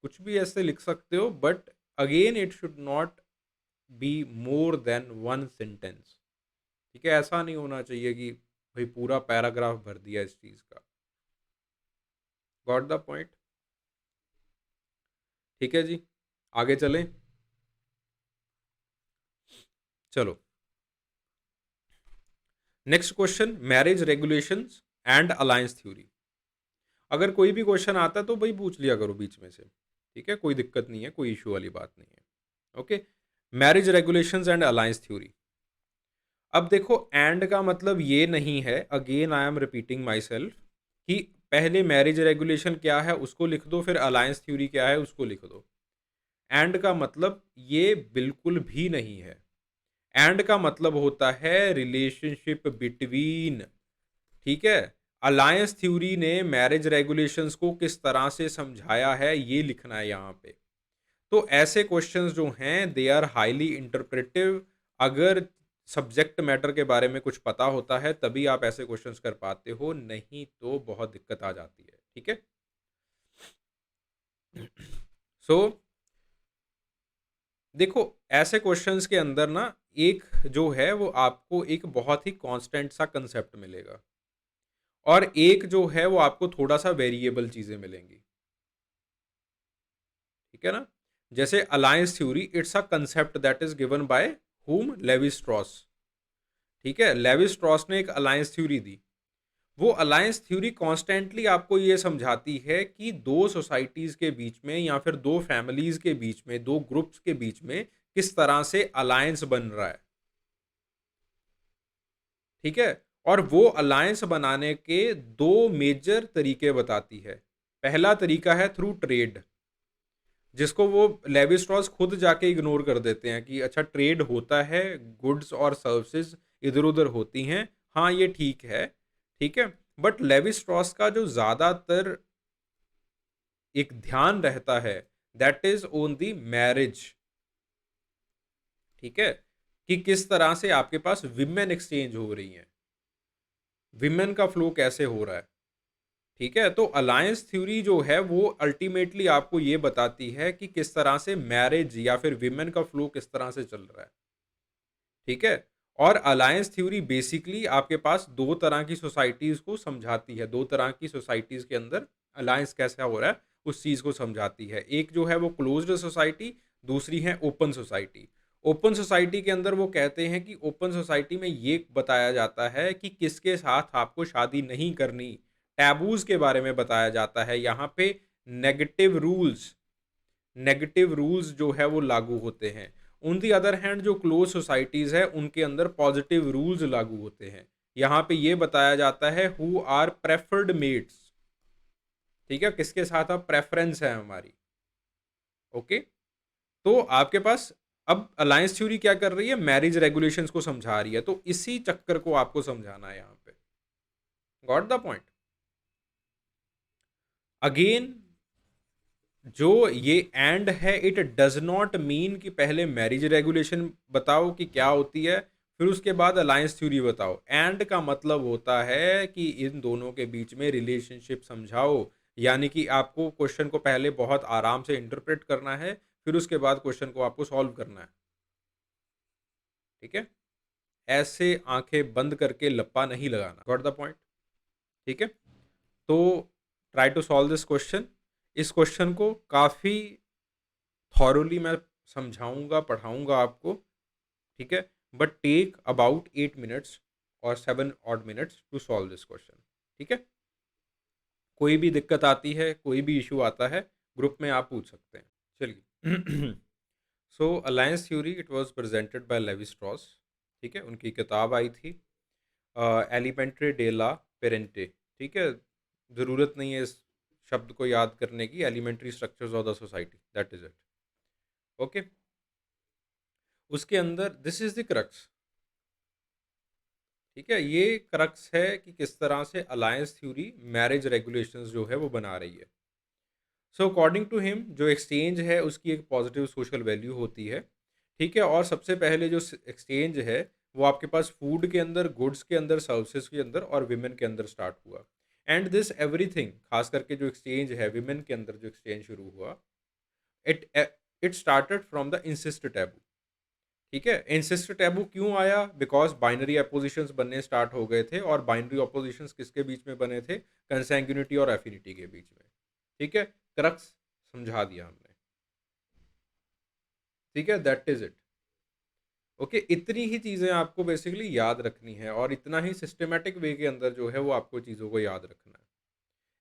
कुछ भी ऐसे लिख सकते हो, but again it should not be more than one sentence. ठीक है, ऐसा नहीं होना चाहिए कि भाई पूरा पैराग्राफ भर दिया इस चीज का। Got the point? ठीक है जी, आगे चलें। चलो, next question, marriage regulations and alliance theory. अगर कोई भी क्वेश्चन आता है तो भाई पूछ लिया करो बीच में से। ठीक है, कोई दिक्कत नहीं है, कोई इशू वाली बात नहीं है। Okay, marriage regulations and alliance theory. अब देखो, एंड का मतलब ये नहीं है, again I am repeating my self, कि पहले मैरिज रेगुलेशन क्या है उसको लिख दो, फिर अलायंस थ्योरी क्या है उसको लिख दो। एंड का मतलब ये बिल्कुल भी नहीं है। एंड का मतलब होता है रिलेशनशिप बिटवीन। ठीक है, अलायंस थ्योरी ने मैरिज रेगुलेशंस को किस तरह से समझाया है ये लिखना है यहाँ पे। तो ऐसे क्वेश्चंस जो हैं दे आर हाईली इंटरप्रेटिव। अगर सब्जेक्ट मैटर के बारे में कुछ पता होता है तभी आप ऐसे क्वेश्चंस कर पाते हो, नहीं तो बहुत दिक्कत आ जाती है। ठीक है, सो देखो, ऐसे क्वेश्चंस के अंदर ना एक जो है वो आपको एक बहुत ही कांस्टेंट सा कंसेप्ट मिलेगा, और एक जो है वो आपको थोड़ा सा वेरिएबल चीजें मिलेंगी। ठीक है ना? जैसे alliance theory, it's a concept that is given by whom? Levy Strauss. ठीक है, लेवी स्ट्रॉस ने एक अलायंस थ्योरी दी। वो अलायंस थ्योरी कॉन्स्टेंटली आपको ये समझाती है कि दो सोसाइटीज के बीच में या फिर दो फैमिलीज के बीच में, दो ग्रुप्स के बीच में किस तरह से अलायंस बन रहा है। ठीक है, और वो अलायंस बनाने के दो मेजर तरीके बताती है। पहला तरीका है थ्रू ट्रेड, जिसको वो लेवी स्ट्रॉस खुद जाके इग्नोर कर देते हैं कि अच्छा ट्रेड होता है, गुड्स और सर्विसेज इधर उधर होती हैं, हाँ ये ठीक है। ठीक है, बट लेवी स्ट्रॉस का जो ज़्यादातर एक ध्यान रहता है, that is own the marriage. ठीक है, कि किस तरह से आपके पास विमेन एक्सचेंज हो रही हैं, विमेन का फ्लो कैसे हो रहा है। ठीक है, तो अलायंस थ्योरी जो है वो अल्टीमेटली आपको ये बताती है कि किस तरह से मैरिज या फिर विमेन का फ्लो किस तरह से चल रहा है। ठीक है, और अलायंस थ्योरी बेसिकली आपके पास दो तरह की सोसाइटीज को समझाती है, दो तरह की सोसाइटीज के अंदर अलायंस कैसा हो रहा है उस चीज को समझाती है। एक जो है वो क्लोज्ड सोसाइटी, दूसरी है ओपन सोसाइटी। ओपन सोसाइटी के अंदर वो कहते हैं कि ओपन सोसाइटी में ये बताया जाता है कि किसके साथ आपको शादी नहीं करनी, टैबूज के बारे में बताया जाता है। यहाँ पे नेगेटिव रूल्स, नेगेटिव रूल्स जो है वो लागू होते हैं। ऑन दी अदर हैंड जो क्लोज सोसाइटीज़ है उनके अंदर पॉजिटिव रूल्स लागू होते हैं। यहाँ पे ये बताया जाता है हु आर प्रेफर्ड मेट्स। ठीक है, किसके साथ अब प्रेफरेंस है हमारी। ओके, तो आपके पास अब अलायंस थ्योरी क्या कर रही है, मैरिज रेगुलेशंस को समझा रही है, तो इसी चक्कर को आपको समझाना है यहाँ पे। Got the point? अगेन, जो ये एंड है, इट डज नॉट मीन कि पहले मैरिज रेगुलेशन बताओ कि क्या होती है, फिर उसके बाद अलायंस थ्योरी बताओ। एंड का मतलब होता है कि इन दोनों के बीच में रिलेशनशिप समझाओ। यानी कि आपको क्वेश्चन को पहले बहुत आराम से इंटरप्रेट करना है, फिर उसके बाद क्वेश्चन को आपको सॉल्व करना है। ठीक है, ऐसे आंखें बंद करके लप्पा नहीं लगाना। Got the point? ठीक है, तो try to solve this question. इस क्वेश्चन को काफ़ी थॉरोली मैं समझाऊंगा, पढ़ाऊंगा आपको। ठीक है, बट टेक अबाउट 8 मिनट्स और 7 odd minutes to solve this question. ठीक है, कोई भी दिक्कत आती है, कोई भी इशू आता है, ग्रुप में आप पूछ सकते हैं। चलिए, so alliance theory it was presented by Levi Strauss. ठीक है, उनकी किताब आई थी एलिमेंट्री डे ला पेरेंटे। ठीक है, ज़रूरत नहीं है इस शब्द को याद करने की, elementary structures of the society, that is it. Okay? उसके अंदर दिस इज़ द क्रक्स, ठीक है? ये क्रक्स है कि किस तरह से अलायंस थ्योरी मैरिज रेगुलेशंस जो है वो बना रही है। सो अकॉर्डिंग टू हिम जो एक्सचेंज है उसकी एक पॉजिटिव सोशल वैल्यू होती है, ठीक है? और सबसे पहले जो एक्सचेंज है वो आपके पास फूड के अंदर, गुड्स के अंदर, सर्विसेज के अंदर और विमेन के अंदर स्टार्ट हुआ। एंड दिस एवरीथिंग, खास करके जो एक्सचेंज है विमेन के अंदर जो एक्सचेंज शुरू हुआ, it it started from the incest taboo. ठीक है? इंसिस्ट टैबू क्यों आया? बिकॉज बाइनरी अपोजिशंस बनने स्टार्ट हो गए थे, और बाइनरी अपोजिशंस किसके बीच में बने थे? कंसैंग्यूनिटी और एफिनिटी के बीच में। ठीक है? क्रक्स समझा दिया हमने। ठीक है, दैट इज इट। ओके, इतनी ही चीज़ें आपको बेसिकली याद रखनी है, और इतना ही सिस्टमेटिक वे के अंदर जो है वो आपको चीज़ों को याद रखना है।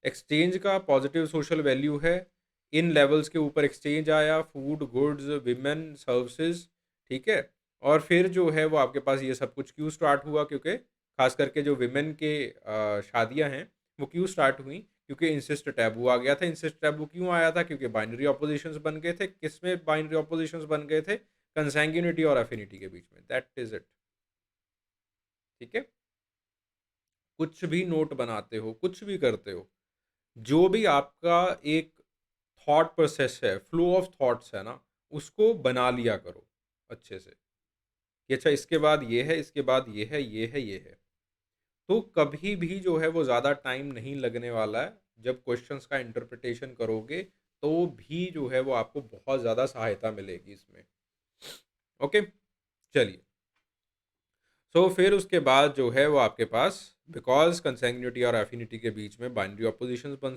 एक्सचेंज का पॉजिटिव सोशल वैल्यू है, इन लेवल्स के ऊपर एक्सचेंज आया, फूड, गुड्स, विमेन, सर्विसेज, ठीक है? और फिर जो है वो आपके पास ये सब कुछ क्यों स्टार्ट हुआ? क्योंकि खास करके जो विमेन के शादियां हैं वो क्यों स्टार्ट हुई? क्योंकि इंसिस्ट टैबू आ गया था। इंसिस्ट टैबू क्यों आया था? क्योंकि बाइनरी ऑपोजिशंस बन गए थे। किसमें बाइनरी ऑपोजिशंस बन गए थे? कंसैंग्यूनिटी और एफिनिटी के बीच में। That is it. ठीक है? कुछ भी नोट बनाते हो, कुछ भी करते हो, जो भी आपका एक थॉट प्रोसेस है, फ्लो ऑफ थॉट्स है ना, उसको बना लिया करो अच्छे से, कि अच्छा इसके बाद ये है, इसके बाद ये है, ये है, ये है। तो कभी भी जो है वो ज़्यादा टाइम नहीं लगने वाला है। जब क्वेश्चंस का इंटरप्रिटेशन करोगे तो भी जो है वो आपको बहुत ज़्यादा सहायता मिलेगी इसमें। ओके, चलिए। सो फिर उसके बाद जो है वो आपके पास, बिकॉज कंसैंग्यूनिटी और एफिनिटी के बीच में बाइनरी ऑपोजिशंस बन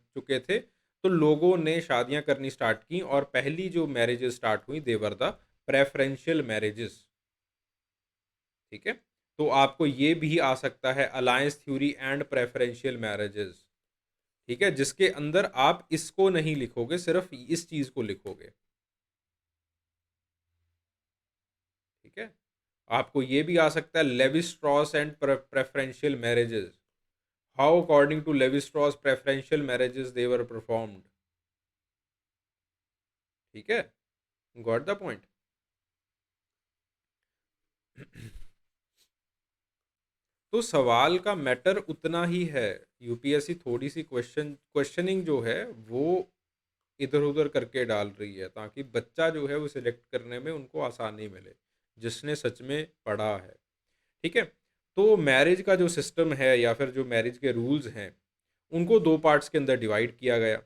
चुके थे, तो लोगों ने शादियां करनी स्टार्ट की, और पहली जो मैरिजेस स्टार्ट हुई देवर द प्रेफरेंशियल मैरिजेस। ठीक है? तो आपको ये भी आ सकता है alliance theory and preferential marriages. ठीक है? जिसके अंदर आप इसको नहीं लिखोगे, सिर्फ इस चीज को लिखोगे। ठीक है? आपको ये भी आ सकता है Levi Strauss and preferential marriages. How, according to Levi-Strauss, preferential marriages they were performed? ठीक है? Got the point? तो सवाल का मैटर उतना ही है। यूपीएससी थोड़ी सी क्वेश्चनिंग जो है वो इधर उधर करके डाल रही है, ताकि बच्चा जो है वो सिलेक्ट करने में उनको आसानी मिले, जिसने सच में पढ़ा है। ठीक है? तो मैरिज का जो सिस्टम है, या फिर जो मैरिज के रूल्स हैं, उनको दो पार्ट्स के अंदर डिवाइड किया गया,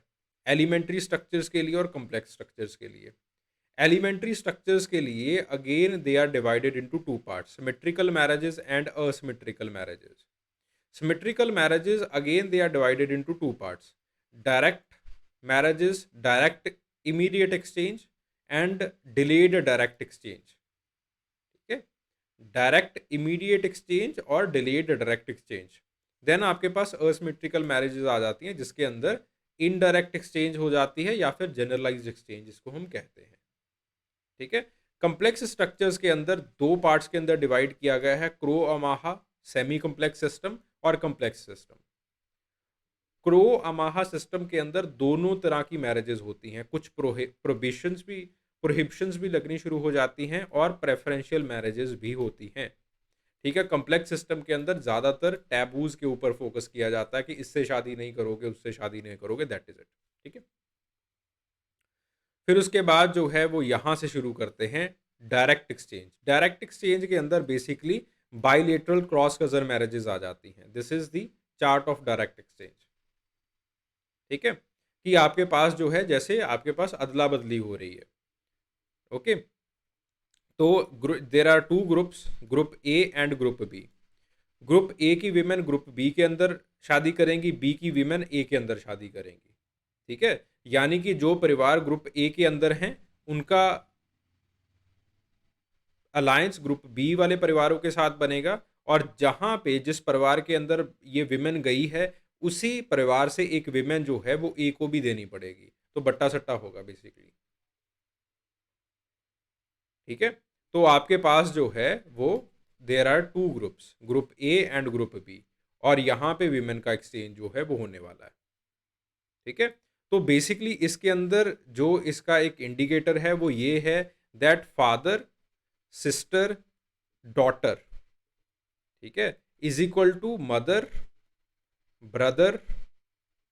एलिमेंट्री स्ट्रक्चर्स के लिए और कॉम्प्लेक्स स्ट्रक्चर्स के लिए। एलिमेंट्री स्ट्रक्चर्स के लिए again they are divided into two parts, symmetrical marriages and asymmetrical marriages. Symmetrical marriages again they are divided into two parts, direct marriages, direct immediate exchange, and delayed direct exchange. ठीक है? Direct immediate exchange और delayed direct exchange. Then आपके पास asymmetrical marriages आ जाती हैं, जिसके अंदर indirect exchange हो जाती है, या फिर जनरलाइज्ड एक्सचेंज जिसको हम कहते हैं। ठीक है? कॉम्प्लेक्स स्ट्रक्चर्स के अंदर दो पार्ट्स के अंदर डिवाइड किया गया है, क्रो अमाहा सेमी कॉम्प्लेक्स सिस्टम और कॉम्प्लेक्स सिस्टम। क्रो अमाहा सिस्टम के अंदर दोनों तरह की मैरिजेस होती हैं, कुछ प्रोहिबिशंस भी लगनी शुरू हो जाती हैं, और प्रेफरेंशियल मैरिजेस भी होती हैं। ठीक है? कॉम्प्लेक्स सिस्टम के अंदर ज़्यादातर टैबूज के ऊपर फोकस किया जाता है, कि इससे शादी नहीं करोगे, उससे शादी नहीं करोगे, दैट इज इट। ठीक है? फिर उसके बाद जो है वो यहाँ से शुरू करते हैं डायरेक्ट एक्सचेंज। डायरेक्ट एक्सचेंज के अंदर basically bilateral cross cousin marriages आ जाती हैं। This is the chart of direct exchange. ठीक है? कि आपके पास जो है, जैसे आपके पास अदला बदली हो रही है। ओके, तो there are two groups, group A and group B. Group A की विमेन ग्रुप बी के अंदर शादी करेंगी, बी की विमेन ए के अंदर शादी करेंगी। ठीक है? यानी कि जो परिवार ग्रुप ए के अंदर हैं, उनका अलायंस ग्रुप बी वाले परिवारों के साथ बनेगा, और जहां पे जिस परिवार के अंदर ये विमेन गई है, उसी परिवार से एक विमेन जो है वो ए को भी देनी पड़ेगी, तो बट्टा सट्टा होगा बेसिकली। ठीक है? तो आपके पास जो है वो there are two groups, group A and group B. और यहाँ पे विमेन का एक्सचेंज जो है वो होने वाला है। ठीक है, तो बेसिकली इसके अंदर जो इसका एक इंडिकेटर है वो ये है दैट फादर सिस्टर डॉटर, ठीक है, is equal to mother brother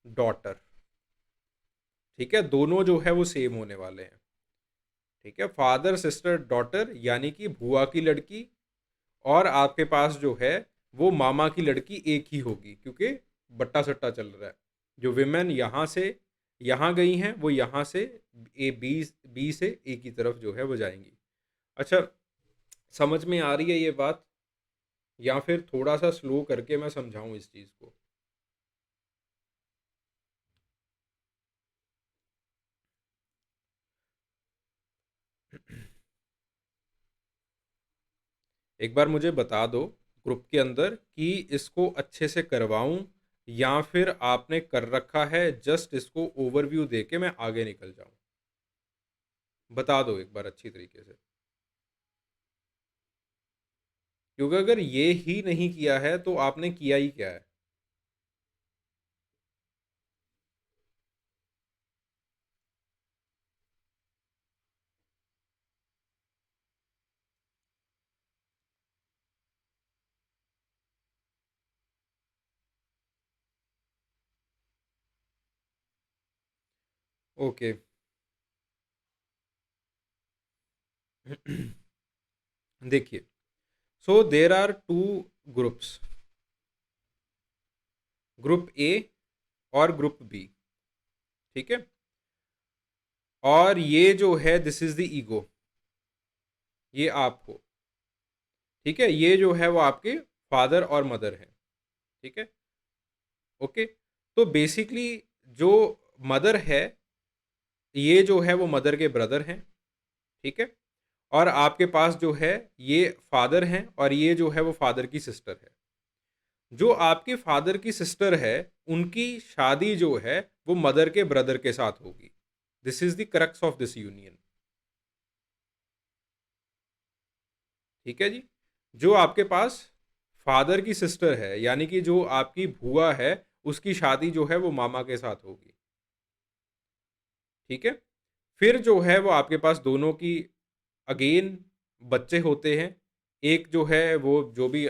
daughter. ठीक है, दोनों जो है वो सेम होने वाले हैं। ठीक है, फादर सिस्टर डॉटर यानी कि बुआ की लड़की, और आपके पास जो है वो मामा की लड़की एक ही होगी, क्योंकि बट्टा सट्टा चल रहा है। जो विमेन यहाँ से यहाँ गई हैं वो यहाँ से बी से ए की तरफ जो है वो जाएंगी। अच्छा, समझ में आ रही है ये बात, या फिर थोड़ा सा स्लो करके मैं समझाऊं इस चीज़ को? एक बार मुझे बता दो ग्रुप के अंदर कि इसको अच्छे से करवाऊं, या फिर आपने कर रखा है, जस्ट इसको ओवरव्यू दे के मैं आगे निकल जाऊं। बता दो एक बार अच्छी तरीके से, क्योंकि अगर ये ही नहीं किया है तो आपने किया ही क्या है। ओके। देखिए, so there are two groups, group A और ग्रुप बी। ठीक है, और ये जो है दिस इज द ईगो, ये आप हो। ठीक है, ये जो है वो आपके फादर और मदर हैं। ठीक है, ओके। तो बेसिकली जो मदर है, ये जो है वो मदर के ब्रदर हैं। ठीक है, और आपके पास जो है ये फादर हैं, और ये जो है वो फादर की सिस्टर है। जो आपके फादर की सिस्टर है, उनकी शादी जो है वो मदर के ब्रदर के साथ होगी। This is the crux of this union. ठीक है जी, जो आपके पास फादर की सिस्टर है, यानी कि जो आपकी बुआ है, उसकी शादी जो है वो मामा के साथ होगी। ठीक है, फिर जो है वो आपके पास दोनों की अगेन बच्चे होते हैं। एक जो है वो जो भी,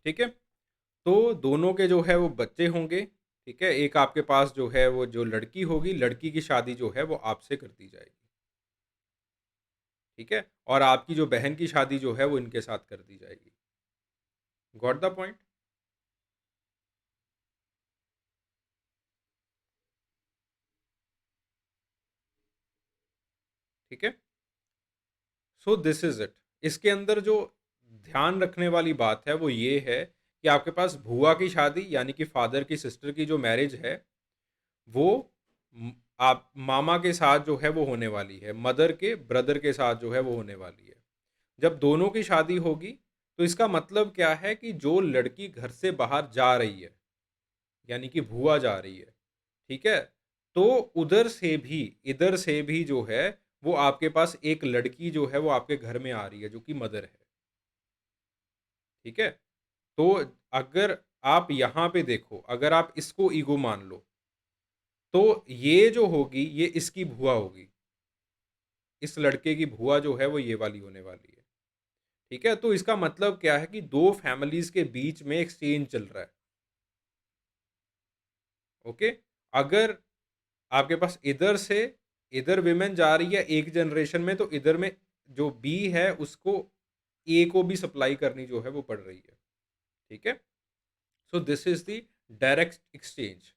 ठीक है, तो दोनों के जो है वो बच्चे होंगे। ठीक है, एक आपके पास जो है वो जो लड़की होगी, लड़की की शादी जो है वो आपसे कर दी जाएगी। ठीक है, और आपकी जो बहन की शादी जो है वो इनके साथ कर दी जाएगी। Got the point? ठीक है, सो दिस इज इट। इसके अंदर जो ध्यान रखने वाली बात है वो ये है कि आपके पास बुआ की शादी यानी कि फादर की सिस्टर की जो मैरिज है वो म- आप मामा के साथ जो है वो होने वाली है, मदर के ब्रदर के साथ जो है वो होने वाली है। जब दोनों की शादी होगी तो इसका मतलब क्या है कि जो लड़की घर से बाहर जा रही है, यानी कि भूआ जा रही है, ठीक है, तो उधर से भी इधर से भी जो है वो आपके पास एक लड़की जो है वो आपके घर में आ रही है, जो कि मदर है। ठीक है, तो अगर आप यहाँ पे देखो, अगर आप इसको ईगो मान लो, तो ये जो होगी ये इसकी भुआ होगी। इस लड़के की भुआ जो है वो ये वाली होने वाली है। ठीक है, तो इसका मतलब क्या है कि दो फैमिलीज के बीच में एक्सचेंज चल रहा है। ओके, अगर आपके पास इधर से इधर विमेन जा रही है एक जनरेशन में, तो इधर में जो बी है उसको ए को भी सप्लाई करनी जो है वो पड़ रही है। ठीक है, so this is the direct exchange,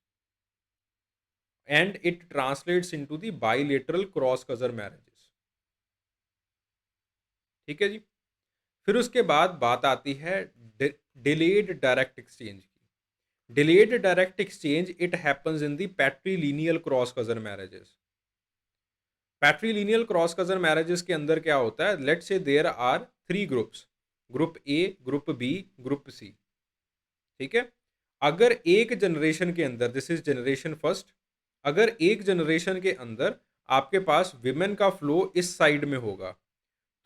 and it translates into the bilateral cross cousin marriages. ठीक है जी, फिर उसके बाद बात आती है डिलेड डायरेक्ट एक्सचेंज की। Delayed direct exchange it happens in the patrilineal cross cousin marriages. Patrilineal cross cousin marriages के अंदर क्या होता है, let's say there are three groups. Group A, group B, group C. ठीक है? अगर एक जनरेशन के अंदर, दिस इज जनरेशन फर्स्ट, अगर एक जनरेशन के अंदर आपके पास विमेन का फ्लो इस साइड में होगा,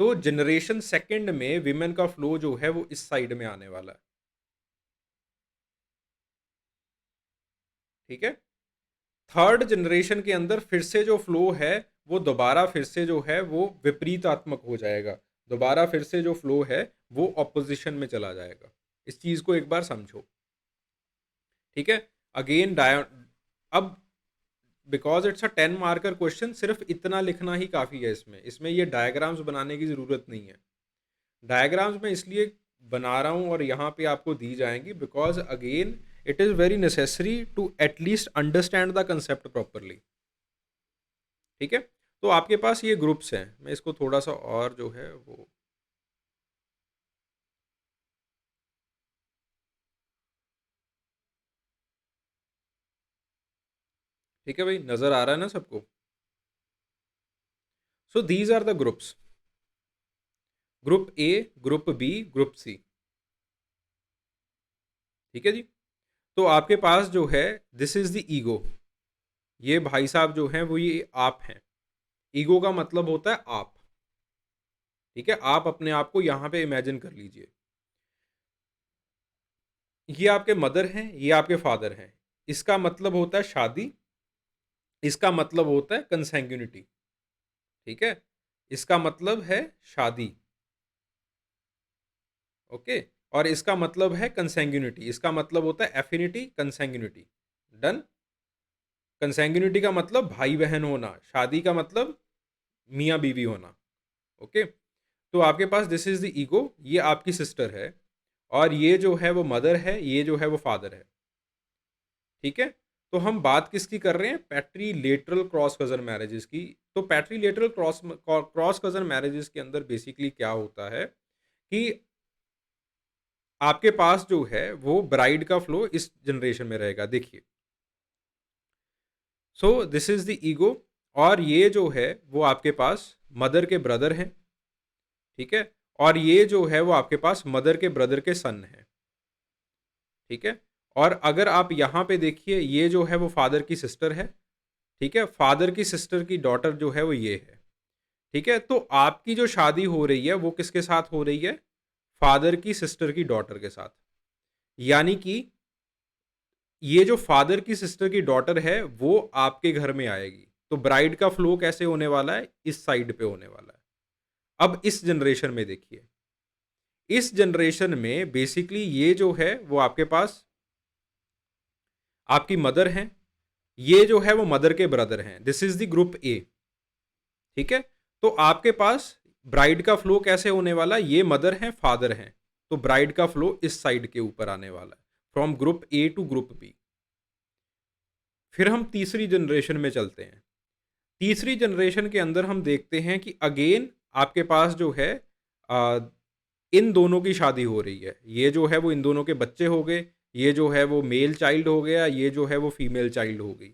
तो जनरेशन सेकंड में विमेन का फ्लो जो है वो इस साइड में आने वाला है। ठीक है? थर्ड जनरेशन के अंदर फिर से जो फ्लो है वो दोबारा फिर से जो है वो विपरीतात्मक हो जाएगा। दोबारा फिर से जो फ्लो है वो ऑपोजिशन में चला जाएगा। इस चीज को एक बार समझो। ठीक है? अगेन अब because it's a 10 marker question, सिर्फ इतना लिखना ही काफ़ी है। इसमें इसमें ये डायग्राम्स बनाने की ज़रूरत नहीं है। डायग्राम्स मैं इसलिए बना रहा हूँ और यहाँ पे आपको दी जाएंगी because again it is very necessary to at least understand the concept properly. ठीक है? तो आपके पास ये ग्रुप्स हैं, मैं इसको थोड़ा सा और जो है वो, ठीक है भाई, नज़र आ रहा है ना सबको? So these are the groups, group A, group B, group C. ठीक है जी? तो आपके पास जो है, दिस इज द ईगो। ये भाई साहब जो हैं वो ये आप हैं। ईगो का मतलब होता है आप। ठीक है? आप अपने आप को यहाँ पे इमेजिन कर लीजिए। ये आपके मदर हैं, ये आपके फादर हैं। इसका मतलब होता है शादी, इसका मतलब होता है कंसैंग्यूनिटी। ठीक है? इसका मतलब है शादी। ओके? और इसका मतलब है कंसैंग्यूनिटी। इसका मतलब होता है एफिनिटी, कंसैंग्यूनिटी। डन? कंसैंग्यूनिटी का मतलब भाई बहन होना, शादी का मतलब मियाँ बीवी होना। ओके? तो आपके पास दिस इज द ईगो, ये आपकी सिस्टर है, और ये जो है वो मदर है, ये जो है वो फादर है। ठीक है? तो हम बात किसकी कर रहे हैं? पैट्रीलेटरल क्रॉस कजन मैरिजेस की। तो पैट्रीलेटरल क्रॉस क्रॉस कजन मैरिजेस के अंदर बेसिकली क्या होता है कि आपके पास जो है वो ब्राइड का फ्लो इस जनरेशन में रहेगा। देखिए, सो दिस इज द ईगो, और ये जो है वो आपके पास मदर के ब्रदर हैं। ठीक है? और ये जो है वो आपके पास मदर के ब्रदर के सन है। ठीक है? और अगर आप यहाँ पे देखिए, ये जो है वो फादर की सिस्टर है। ठीक है? फादर की सिस्टर की डॉटर जो है वो ये है। ठीक है? तो आपकी जो शादी हो रही है वो किसके साथ हो रही है? फादर की सिस्टर की डॉटर के साथ। यानी कि ये जो फादर की सिस्टर की डॉटर है वो आपके घर में आएगी। तो ब्राइड का फ्लो कैसे होने वाला है? इस साइड पे होने वाला है। अब इस जनरेशन में देखिए, इस जनरेशन में बेसिकली ये जो है वो आपके पास आपकी मदर हैं, ये जो है वो मदर के ब्रदर हैं। This is the group A. ठीक है? तो आपके पास ब्राइड का फ्लो कैसे होने वाला है? ये मदर हैं, फादर हैं, तो ब्राइड का फ्लो इस साइड के ऊपर आने वाला है, from group A to group B. फिर हम तीसरी जनरेशन में चलते हैं। तीसरी जनरेशन के अंदर हम देखते हैं कि अगेन आपके पास जो है आ, इन दोनों की शादी हो रही है। ये जो है वो इन दोनों के बच्चे हो गए, ये जो है वो मेल चाइल्ड हो गया, ये जो है वो फीमेल चाइल्ड हो गई।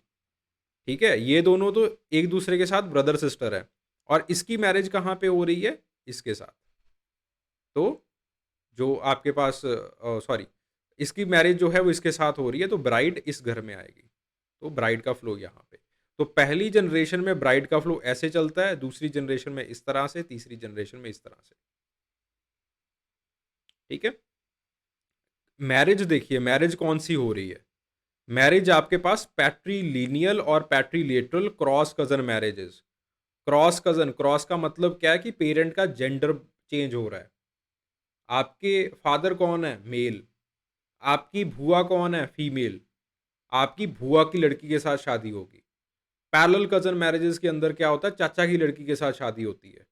ठीक है? ये दोनों तो एक दूसरे के साथ ब्रदर सिस्टर है, और इसकी मैरिज कहाँ पे हो रही है? इसके साथ। तो जो आपके पास सॉरी, इसकी मैरिज जो है वो इसके साथ हो रही है, तो ब्राइड इस घर में आएगी। तो ब्राइड का फ्लो यहाँ पे। तो पहली जनरेशन में ब्राइड का फ्लो ऐसे चलता है, दूसरी जनरेशन में इस तरह से, तीसरी जनरेशन में इस तरह से। ठीक है? मैरिज देखिए, मैरिज कौन सी हो रही है? मैरिज आपके पास पैट्रीलिनियल और patrilateral cross cousin marriages. Cross cousin, cross का मतलब क्या है कि पेरेंट का जेंडर चेंज हो रहा है। आपके फादर कौन है? मेल। आपकी भूआ कौन है? फीमेल। आपकी भूआ की लड़की के साथ शादी होगी। पैरेलल कजन मैरिजेस के अंदर क्या होता है? चाचा की लड़की के साथ शादी होती है।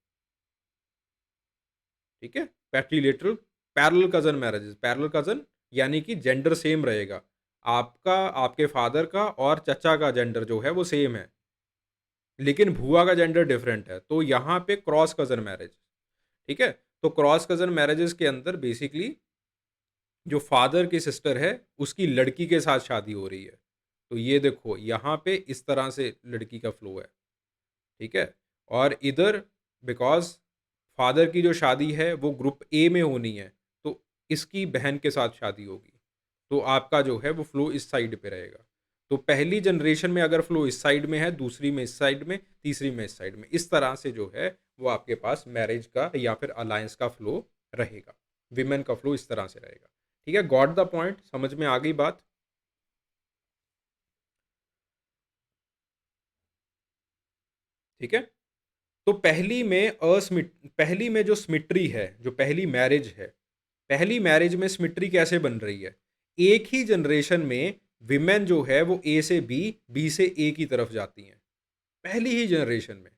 ठीक है? Patrilateral, parallel cousin marriages, parallel cousin यानी कि जेंडर सेम रहेगा। आपका, आपके फादर का और चचा का जेंडर जो है वो सेम है, लेकिन भूआ का जेंडर डिफरेंट है, तो यहाँ पे क्रॉस कजन मैरिज। ठीक है? तो क्रॉस कजन मैरिजेस के अंदर बेसिकली जो फादर की सिस्टर है उसकी लड़की के साथ शादी हो रही है। तो ये देखो यहाँ पे इस तरह से लड़की का फ्लो है। ठीक है? और इधर बिकॉज फादर की जो शादी है वो ग्रुप ए में होनी है, तो इसकी बहन के साथ शादी होगी। तो आपका जो है वो फ्लो इस साइड पे रहेगा। तो पहली जनरेशन में अगर फ्लो इस साइड में है, दूसरी में इस साइड में, तीसरी में इस साइड में, इस तरह से जो है वो आपके पास मैरिज का या फिर अलायंस का फ्लो रहेगा। विमेन का फ्लो इस तरह से रहेगा। ठीक है, गॉट द पॉइंट, समझ में आ गई बात? ठीक है। तो पहली में जो सिमिट्री है, जो पहली मैरिज है, पहली मैरिज में सिमिट्री कैसे बन रही है? एक ही जनरेशन में विमेन जो है वो ए से बी से ए की तरफ जाती हैं, पहली ही जनरेशन में।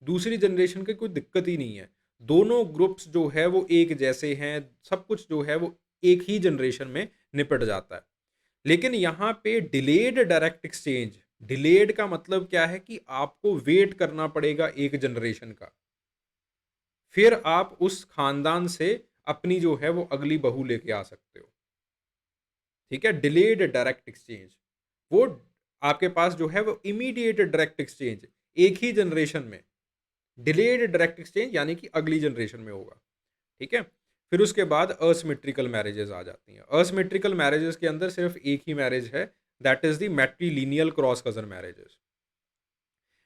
दूसरी जनरेशन की कोई दिक्कत ही नहीं है। दोनों ग्रुप्स जो है वो एक जैसे हैं, सब कुछ जो है वो एक ही जनरेशन में निपट जाता है। लेकिन यहाँ पे डिलेड डायरेक्ट एक्सचेंज, डिलेड का मतलब क्या है कि आपको वेट करना पड़ेगा एक जनरेशन का, फिर आप उस खानदान से अपनी जो है वो अगली बहू लेके आ सकते हो। ठीक है, डिलेड डायरेक्ट एक्सचेंज, वो आपके पास जो है वो इमीडिएट डायरेक्ट एक्सचेंज, एक ही जनरेशन में। डिलेड डायरेक्ट एक्सचेंज यानी कि अगली जनरेशन में होगा। ठीक है। फिर उसके बाद असिमेट्रिकल मैरिजेस आ जाती हैं। असिमेट्रिकल मैरिजेस के अंदर सिर्फ एक ही मैरिज है, that is the matrilineal cross cousin marriages.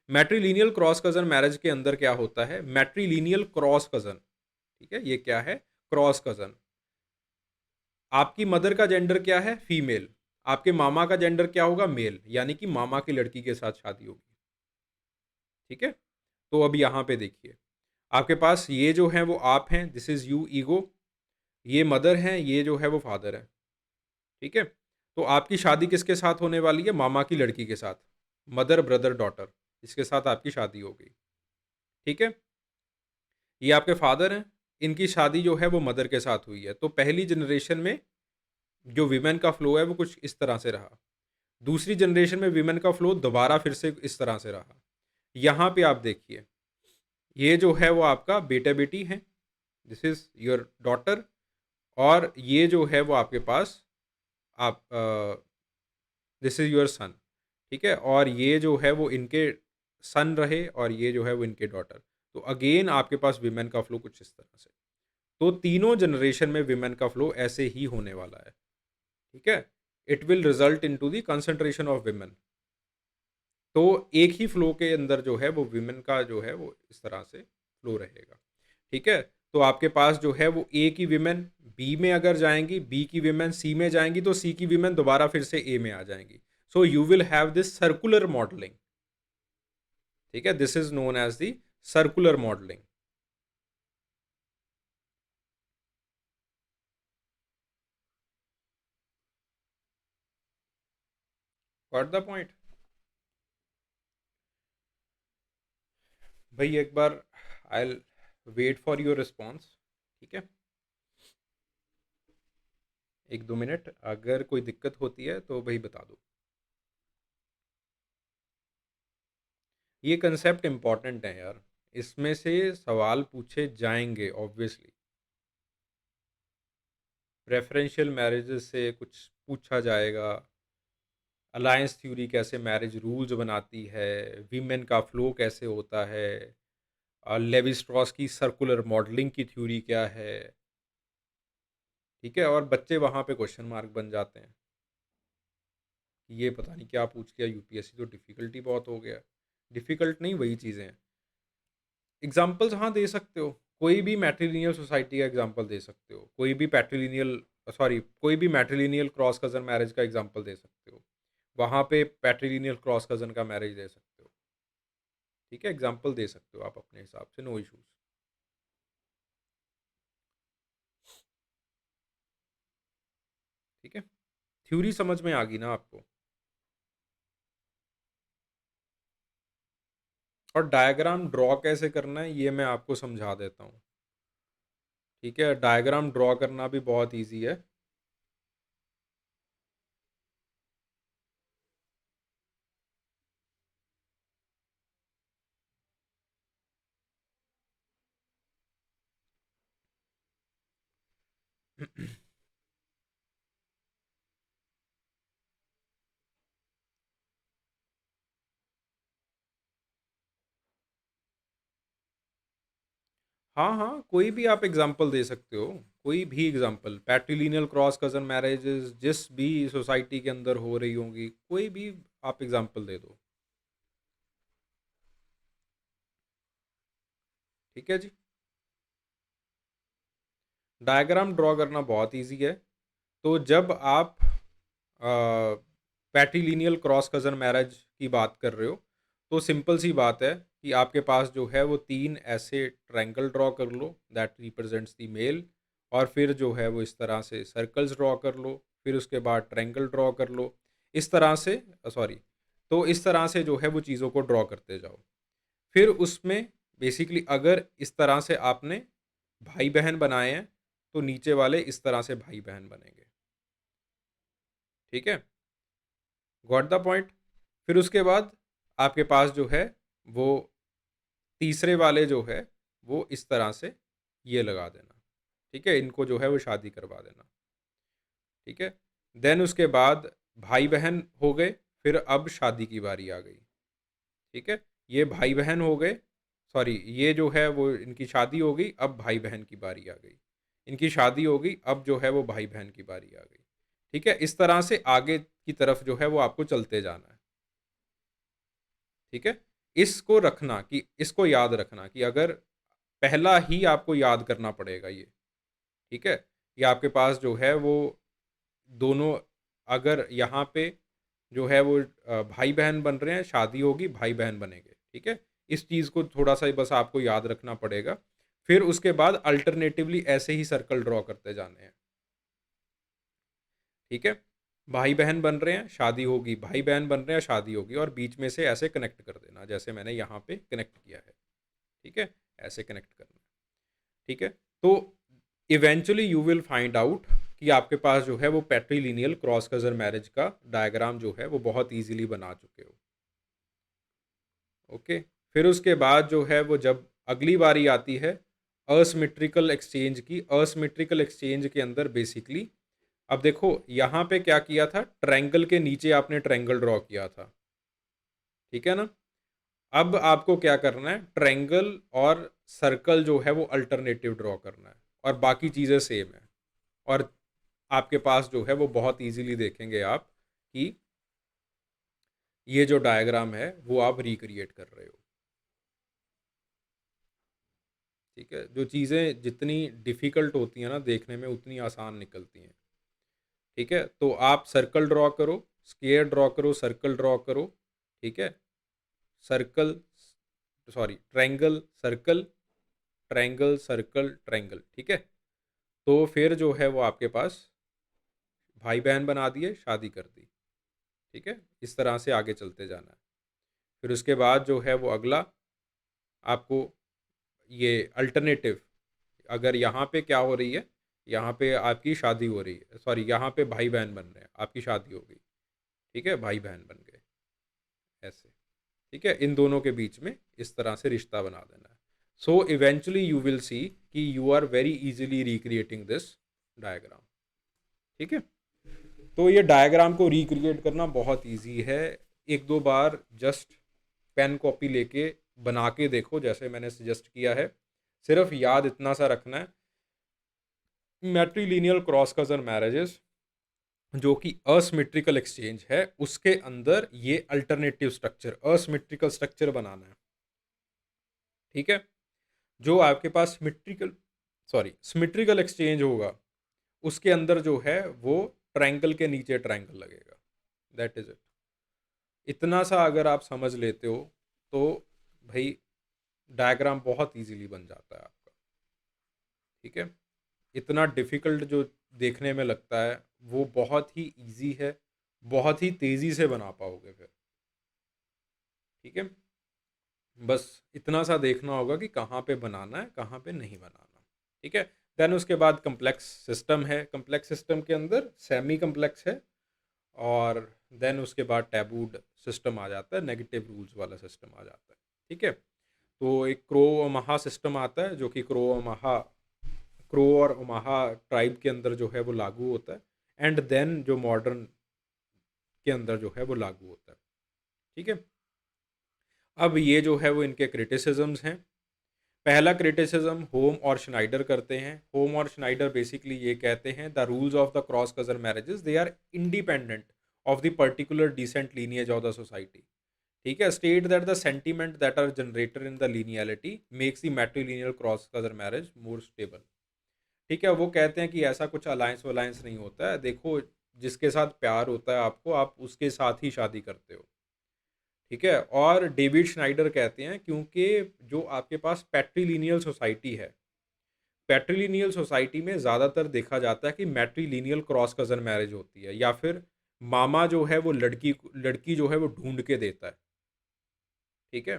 Matrilineal cross cousin marriage के अंदर क्या होता है? मैट्रीलिनियल क्रॉस कजन, ठीक है, ये क्या है? Cross cousin. आपकी मदर का जेंडर क्या है? फीमेल। आपके मामा का जेंडर क्या होगा? मेल, यानी कि मामा की लड़की के साथ शादी होगी। ठीक है। तो अब यहाँ पे देखिए, आपके पास ये जो है वो आप हैं, दिस इज यू ईगो, ये मदर हैं, ये जो है वो फादर है। ठीक है। तो आपकी शादी किसके साथ होने वाली है? मामा की लड़की के साथ। मदर ब्रदर डॉटर, इसके साथ आपकी शादी हो गई। ठीक है। ये आपके फादर हैं, इनकी शादी जो है वो मदर के साथ हुई है। तो पहली जनरेशन में जो विमेन का फ्लो है वो कुछ इस तरह से रहा। दूसरी जनरेशन में विमेन का फ्लो दोबारा फिर से इस तरह से रहा। यहाँ पे आप देखिए, ये जो है वो आपका बेटा बेटी है, दिस इज योर डॉटर, और ये जो है वो आपके पास आप दिस इज योर सन। ठीक है, और ये जो है वो इनके सन रहे, और ये जो है वो इनके डॉटर। तो अगेन आपके पास विमेन का फ्लो कुछ इस तरह से। तो तीनों जनरेशन में विमेन का फ्लो ऐसे ही होने वाला है। ठीक है। It will result into the concentration of women. तो एक ही फ्लो के अंदर जो है वो विमेन का जो है वो इस तरह से फ्लो रहेगा। ठीक है। तो आपके पास जो है वो ए की विमेन बी में अगर जाएंगी, बी की विमेन सी में जाएंगी, तो सी की विमेन दोबारा फिर से ए में आ जाएंगी। So you will have this circular modelling. ठीक है, this is known as the circular modelling. Got the point? भाई एक बार I wait for your response. ठीक है, 1-2 मिनट, अगर कोई दिक्कत होती है तो भाई बता दो। ये कंसेप्ट इंपॉर्टेंट है यार, इसमें से सवाल पूछे जाएंगे ऑब्वियसली। प्रेफरेंशियल मैरिजेस से कुछ पूछा जाएगा, अलायंस थ्योरी कैसे मैरिज रूल्स बनाती है, वीमेन का फ्लो कैसे होता है, लेवी स्ट्रॉस की सर्कुलर मॉडलिंग की थ्योरी क्या है। ठीक है, और बच्चे वहाँ पे क्वेश्चन मार्क बन जाते हैं कि ये पता नहीं क्या पूछ लिया, यूपीएससी तो डिफ़िकल्टी बहुत हो गया। डिफ़िकल्ट नहीं, वही चीज़ें हैं। एग्जाम्पल्स हाँ दे सकते हो, कोई भी मैट्रिलिनियल सोसाइटी का एग्जाम्पल दे सकते हो, कोई भी पैट्रिलिनियल, सॉरी, कोई भी मैट्रिलिनियल क्रॉस कजन मैरिज का एग्जाम्पल दे सकते हो, वहाँ पे पैट्रिलिनियल क्रॉस कजन का मैरिज दे सकते हो। ठीक है, एग्जाम्पल दे सकते हो आप अपने हिसाब से, नो इशूज़। ठीक है, थ्योरी समझ में आ गई ना आपको? और डायग्राम ड्रॉ कैसे करना है ये मैं आपको समझा देता हूँ। ठीक है, डायग्राम ड्रॉ करना भी बहुत ईजी है। हाँ, हाँ, कोई भी आप एग्ज़ाम्पल दे सकते हो, कोई भी एग्ज़ाम्पल, पैट्रिलिनियल क्रॉस कज़न मैरेजेज़ जिस भी सोसाइटी के अंदर हो रही होंगी, कोई भी आप एग्ज़ाम्पल दे दो। ठीक है जी? डायग्राम ड्रॉ करना बहुत ईज़ी है। तो जब आप पैट्रिलिनियल क्रॉस कज़न मैरिज की बात कर रहे हो, तो सिंपल सी बात है कि आपके पास जो है वो 3 ऐसे ट्रायंगल ड्रॉ कर लो दैट रिप्रेजेंट्स द मेल, और फिर जो है वो इस तरह से सर्कल्स ड्रॉ कर लो, फिर उसके बाद ट्रायंगल ड्रॉ कर लो। इस तरह से सॉरी, तो इस तरह से जो है वो चीज़ों को ड्रॉ करते जाओ। फिर उसमें बेसिकली अगर इस तरह से आपने भाई-बहन बनाए हैं, तो नीचे वाले इस तरह से भाई-बहन बनेंगे। ठीक है? Got the point? फिर उसके बाद आपके पास जो है वो तीसरे वाले जो है वो इस तरह से ये लगा देना। ठीक है? इनको जो है वो शादी करवा देना। ठीक है? देन उसके बाद भाई-बहन हो गए, फिर अब शादी की बारी आ गई। ठीक है? ये भाई-बहन हो गए, सॉरी, ये जो है वो इनकी शादी हो गई, अब भाई-बहन की बारी आ गई। इनकी शादी हो गई, अब जो है वो भाई-बहन की बारी आ गई। ठीक है? इस तरह से आगे की तरफ जो है वो आपको चलते जाना है। ठीक है? इसको रखना कि इसको याद रखना कि अगर पहला ही आपको याद करना पड़ेगा ये, ठीक है? ये आपके पास जो है वो दोनों, अगर यहाँ पे जो है वो भाई-बहन बन रहे हैं, शादी होगी, भाई-बहन बनेंगे, ठीक है? इस चीज़ को थोड़ा-सा बस आपको याद रखना पड़ेगा। फिर उसके बाद अल्टरनेटिवली ऐसे ही सर्कल ड्रॉ करते जाने हैं, ठीक है? भाई-बहन बन रहे हैं, शादी होगी, भाई-बहन बन रहे हैं, शादी होगी, और बीच में से ऐसे कनेक्ट कर देना, जैसे मैंने यहाँ पे कनेक्ट किया है, ठीक है? ऐसे कनेक्ट करना, ठीक है? तो eventually you will find out कि आपके पास जो है वो पैट्रिलिनियल क्रॉस कज़न मैरिज का डायग्राम जो है वो बहुत ईज़िली बना चुके हो, ओके? फिर उसके बाद जो है वो जब अगली बारी आती है असिमेट्रिकल एक्सचेंज की, असिमेट्रिकल एक्सचेंज के अंदर बेसिकली अब देखो यहाँ पे क्या किया था, ट्रायंगल के नीचे आपने ट्रायंगल ड्रॉ किया था, ठीक है ना? अब आपको क्या करना है, ट्रायंगल और सर्कल जो है वो अल्टरनेटिव ड्रॉ करना है, और बाकी चीज़ें सेम है। और आपके पास जो है वो बहुत इजीली देखेंगे आप कि ये जो डायग्राम है वो आप रिक्रिएट कर रहे हो। ठीक है? जो चीज़ें जितनी डिफ़िकल्ट होती हैं ना देखने में, उतनी आसान निकलती हैं। ठीक है? तो आप सर्कल ड्रॉ करो, स्क्वायर ड्रॉ करो, सर्कल ड्रॉ करो, ठीक है? Circle, sorry, triangle, circle, triangle, circle, triangle, ठीक है? तो फिर जो है वो आपके पास भाई-बहन बना दिए, शादी कर दी, ठीक है? इस तरह से आगे चलते जाना है। फिर उसके बाद जो है वो अगला आपको ये अल्टरनेटिव, अगर यहाँ पे क्या हो रही है, यहाँ पे आपकी शादी हो रही है, सॉरी, यहाँ पे भाई-बहन बन रहे हैं, आपकी शादी हो गई, ठीक है? भाई-बहन बन गए, ऐसे, ठीक है? इन दोनों के बीच में इस तरह से रिश्ता बना देना है। So eventually you will see कि you are very easily recreating this diagram, ठीक है? तो ये डायग्राम को रिक्रिएट करना बहुत ईज़ी है। 1-2 बार जस्ट पेन कॉपी लेके बना के देखो, जैसे मैंने सजेस्ट किया है। सिर्फ़ याद इतना सा रखना है, मैट्रिलिनियल क्रॉस कज़न मैरिजेज़ जो कि असिमेट्रिकल एक्सचेंज है, उसके अंदर ये अल्टरनेटिव स्ट्रक्चर, असिमेट्रिकल स्ट्रक्चर बनाना है, ठीक है? जो आपके पास सिमेट्रिकल एक्सचेंज होगा, उसके अंदर जो है वो ट्रायंगल के नीचे ट्रायंगल लगेगा। That is it. इतना सा अगर आप समझ लेते हो, तो भई डायग्राम बहुत ईज़िली बन जाता है आपका, ठीक है? इतना डिफ़िकल्ट जो देखने में लगता है, वो बहुत ही ईज़ी है, बहुत ही तेज़ी से बना पाओगे फिर, ठीक है? बस इतना सा देखना होगा कि कहाँ पे बनाना है, कहाँ पे नहीं बनाना, ठीक है? देन उसके बाद कॉम्प्लेक्स सिस्टम है, कॉम्प्लेक्स सिस्टम के अंदर सेमी कॉम्प्लेक्स है, और देन उसके बाद टैबूड सिस्टम आ जाता है, नेगेटिव रूल्स वाला सिस्टम आ जाता है, ठीक है? तो एक क्रो ओमाहा सिस्टम आता है जो कि क्रो और ओमाहा ट्राइब के अंदर जो है वो लागू होता है, एंड देन जो मॉडर्न के अंदर जो है वो लागू होता है, ठीक है? अब ये जो है वो इनके क्रिटिसिज्म्स हैं। पहला क्रिटिसिज्म होम और श्नाइडर करते हैं। होम और श्नाइडर बेसिकली ये कहते हैं, the rules of the cross cousin marriages they are independent of the particular descent lineage of the society. ठीक है, state that the sentiment that are generated in the lineality makes the matrilineal cross cousin marriage more stable. ठीक है, वो कहते हैं कि ऐसा कुछ अलायंस वलायंस नहीं होता है, देखो जिसके साथ प्यार होता है आपको, आप उसके साथ ही शादी करते हो। ठीक है, और डेविड श्नाइडर कहते हैं क्योंकि जो आपके पास पैट्रीलिनियल सोसाइटी है, पैट्रीलिनियल सोसाइटी में ज़्यादातर देखा जाता है कि मैट्रीलिनियल क्रॉस कज़न मैरिज होती है, या फिर मामा जो है वो लड़की जो है वो ढूंढ के देता है। ठीक है,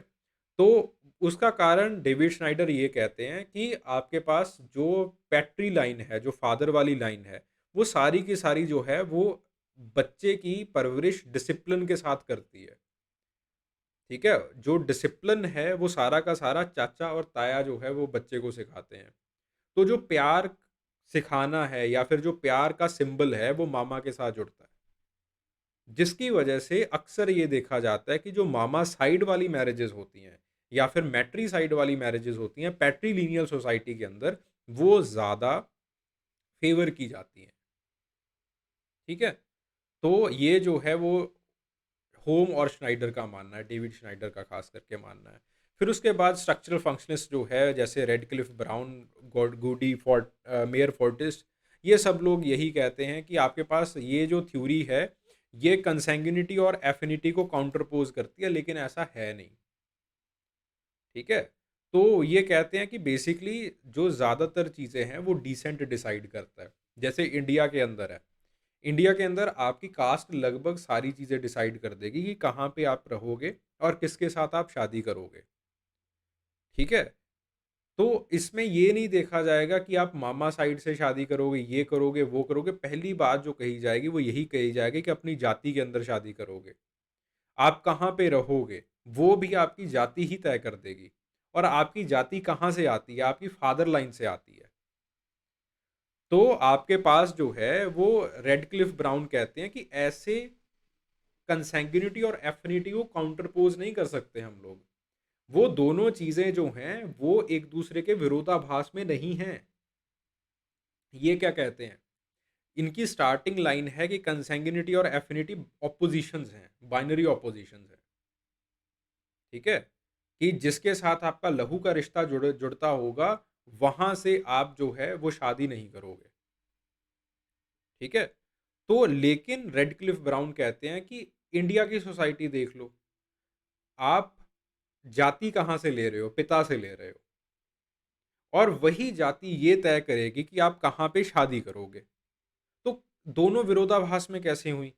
तो उसका कारण डेविड श्नाइडर ये कहते हैं कि आपके पास जो पैट्री लाइन है, जो फादर वाली लाइन है, वो सारी की सारी जो है वो बच्चे की परवरिश डिसिप्लिन के साथ करती है। ठीक है? जो डिसिप्लिन है वो सारा का सारा चाचा और ताया जो है वो बच्चे को सिखाते हैं। तो जो प्यार सिखाना है या फिर जो प्यार का सिंबल है वो मामा के साथ जुड़ता है। जिसकी वजह से अक्सर ये देखा जाता है कि जो मामा साइड वाली मैरिजेज़ होती हैं या फिर मैट्री साइड वाली मैरिजेज़ होती हैं, पैट्रीलिनियल सोसाइटी के अंदर वो ज़्यादा फ़ेवर की जाती हैं। ठीक है? तो ये जो है वो होम और श्नाइडर का मानना है, डेविड श्नाइडर का खास करके मानना है। फिर उसके बाद स्ट्रक्चरल फंक्शनिस्ट जो है, जैसे रेडक्लिफ ब्राउन, गूडी, मेयर फोर्टिस्ट, ये सब लोग यही कहते हैं कि आपके पास ये जो थ्योरी है, ये कंसैंग्यूनिटी और एफिनिटी को काउंटरपोज करती है, लेकिन ऐसा है नहीं। ठीक है, तो ये कहते हैं कि बेसिकली जो ज़्यादातर चीज़ें हैं वो डिसेंट डिसाइड करता है। जैसे इंडिया के अंदर है, इंडिया के अंदर आपकी कास्ट लगभग सारी चीज़ें डिसाइड कर देगी कि कहाँ पे आप रहोगे और किसके साथ आप शादी करोगे। ठीक है? तो इसमें ये नहीं देखा जाएगा कि आप मामा साइड से शादी करोगे, ये करोगे, वो करोगे। पहली बात जो कही जाएगी वो यही कही जाएगी कि अपनी जाति के अंदर शादी करोगे। आप कहाँ पे रहोगे, वो भी आपकी जाति ही तय कर देगी। और आपकी जाति कहाँ से आती है? आपकी फादर लाइन से आती है। तो आपके पास जो है वो रेडक्लिफ ब्राउन कहते हैं कि ऐसे कंसैंग्यूनिटी और एफिनिटी को काउंटरपोज नहीं कर सकते हम लोग। वो दोनों चीजें जो हैं वो एक दूसरे के विरोधाभास में नहीं हैं। ये क्या कहते हैं? इनकी स्टार्टिंग लाइन है कि कंसैंग्यूनिटी और एफिनिटी ऑपोजिशंस हैं, बाइनरी ऑपोजिशंस हैं। ठीक है, कि जिसके साथ आपका लहू का रिश्ता जुड़ता होगा, वहां से आप जो है वो शादी नहीं करोगे। ठीक है, तो लेकिन रेडक्लिफ ब्राउन कहते हैं कि इंडिया की सोसाइटी देख लो, आप जाति कहाँ से ले रहे हो? पिता से ले रहे हो, और वही जाति ये तय करेगी कि आप कहाँ पे शादी करोगे। तो दोनों विरोधाभास में कैसे हुई?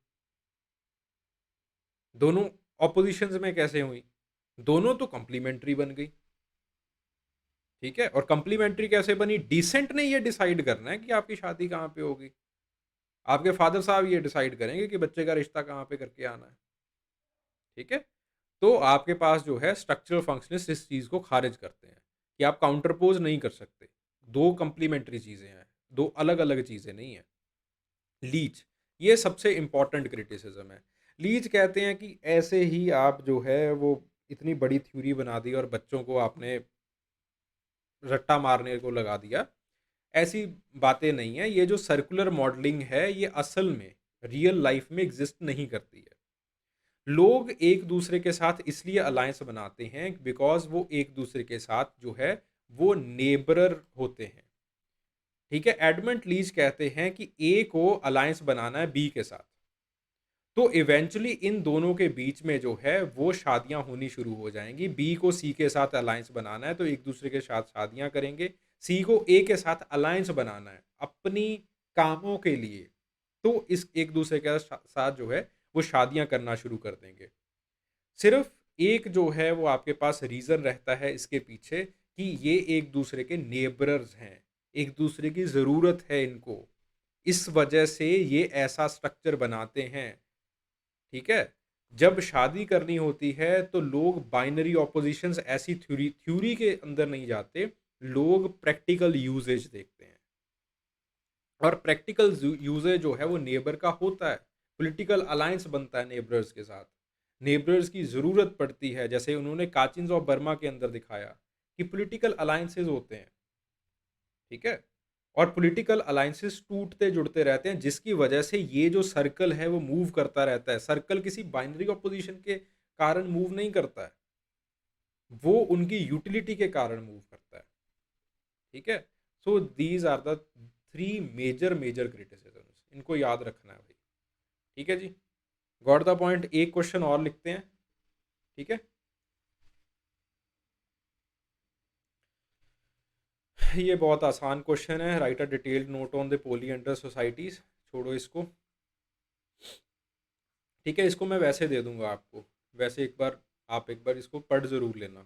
दोनों ऑपोजिशंस में कैसे हुई? दोनों तो कॉम्प्लीमेंट्री बन गई। ठीक है, और कॉम्प्लीमेंट्री कैसे बनी? डिसेंट ने ये डिसाइड करना है कि आपकी शादी कहाँ पे होगी। आपके फादर साहब ये डिसाइड करेंगे कि बच्चे का रिश्ता कहाँ पे करके आना है। ठीक है? तो आपके पास जो है स्ट्रक्चरल फंक्शनिस्ट इस चीज़ को खारिज करते हैं कि आप काउंटरपोज़ नहीं कर सकते। 2 कॉम्प्लीमेंट्री चीज़ें हैं, 2 अलग-अलग चीज़ें नहीं हैं। लीच, ये सबसे इम्पोर्टेंट क्रिटिसिज़्म है। लीच कहते हैं कि ऐसे ही आप जो है वो इतनी बड़ी थ्योरी बना दी और बच्चों को आपने रट्टा मारने को लगा दिया। ऐसी बातें नहीं हैं, ये जो सर्कुलर मॉडलिंग है ये असल में रियल लाइफ़ में एग्ज़िस्ट नहीं करती है। लोग एक दूसरे के साथ इसलिए अलायंस बनाते हैं बिकॉज़ वो एक दूसरे के साथ जो है वो नेबरर होते हैं। ठीक है? एडमंड लीच कहते हैं कि ए को अलायंस बनाना है बी के साथ। तो इवेंचुअली इन दोनों के बीच में जो है वो शादियाँ होनी शुरू हो जाएँगी। बी को सी के साथ अलायंस बनाना है तो एक दूसरे के साथ शादियाँ करेंगे। सी को ए के साथ अलायंस बनाना है अपनी कामों के लिए। तो इस एक दूसरे के साथ जो है वो शादियाँ करना शुरू कर देंगे। सिर्फ़ एक जो है वो आपके पास रीज़न रहता है इसके पीछे कि ये एक दूसरे के नेबरर्स हैं, एक दूसरे की ज़रूरत है इनको। इस वजह से ये ऐसा स्ट्रक्चर बनाते हैं, ठीक है? जब शादी करनी होती है तो लोग बाइनरी ऑपोज़िशंस ऐसी थ्योरी थ्योरी के अंदर नहीं जाते, लोग प्रैक्टिकल यूसेज देखते हैं। और प्रैक्टिकल यूज़र जो है वो नेबर का होता है। पॉलिटिकल अलायंस बनता है नेबर्स के साथ। नेबर्स की ज़रूरत पड़ती है, जैसे उन्होंने काचिन्स ऑफ बर्मा के अंदर दिखाया कि पॉलिटिकल अलायंसेस होते हैं, ठीक है? और पॉलिटिकल अलायंसेस टूटते जुड़ते रहते हैं, जिसकी वजह से ये जो सर्कल है वो मूव करता रहता है। सर्कल किसी बाइनरी ऑपोजिशन के कारण मूव नहीं करता है, वो उनकी यूटिलिटी के कारण मूव करता है, ठीक है? So these are the three major major criticisms, इनको याद रखना है भाई, ठीक है जी? Got the point. एक क्वेश्चन और लिखते हैं, ठीक है? ये बहुत आसान क्वेश्चन है। Write a detailed note on the polyandry societies, छोड़ो इसको, ठीक है? इसको मैं वैसे दे दूंगा आपको, वैसे एक बार आप एक बार इसको पढ़ ज़रूर लेना,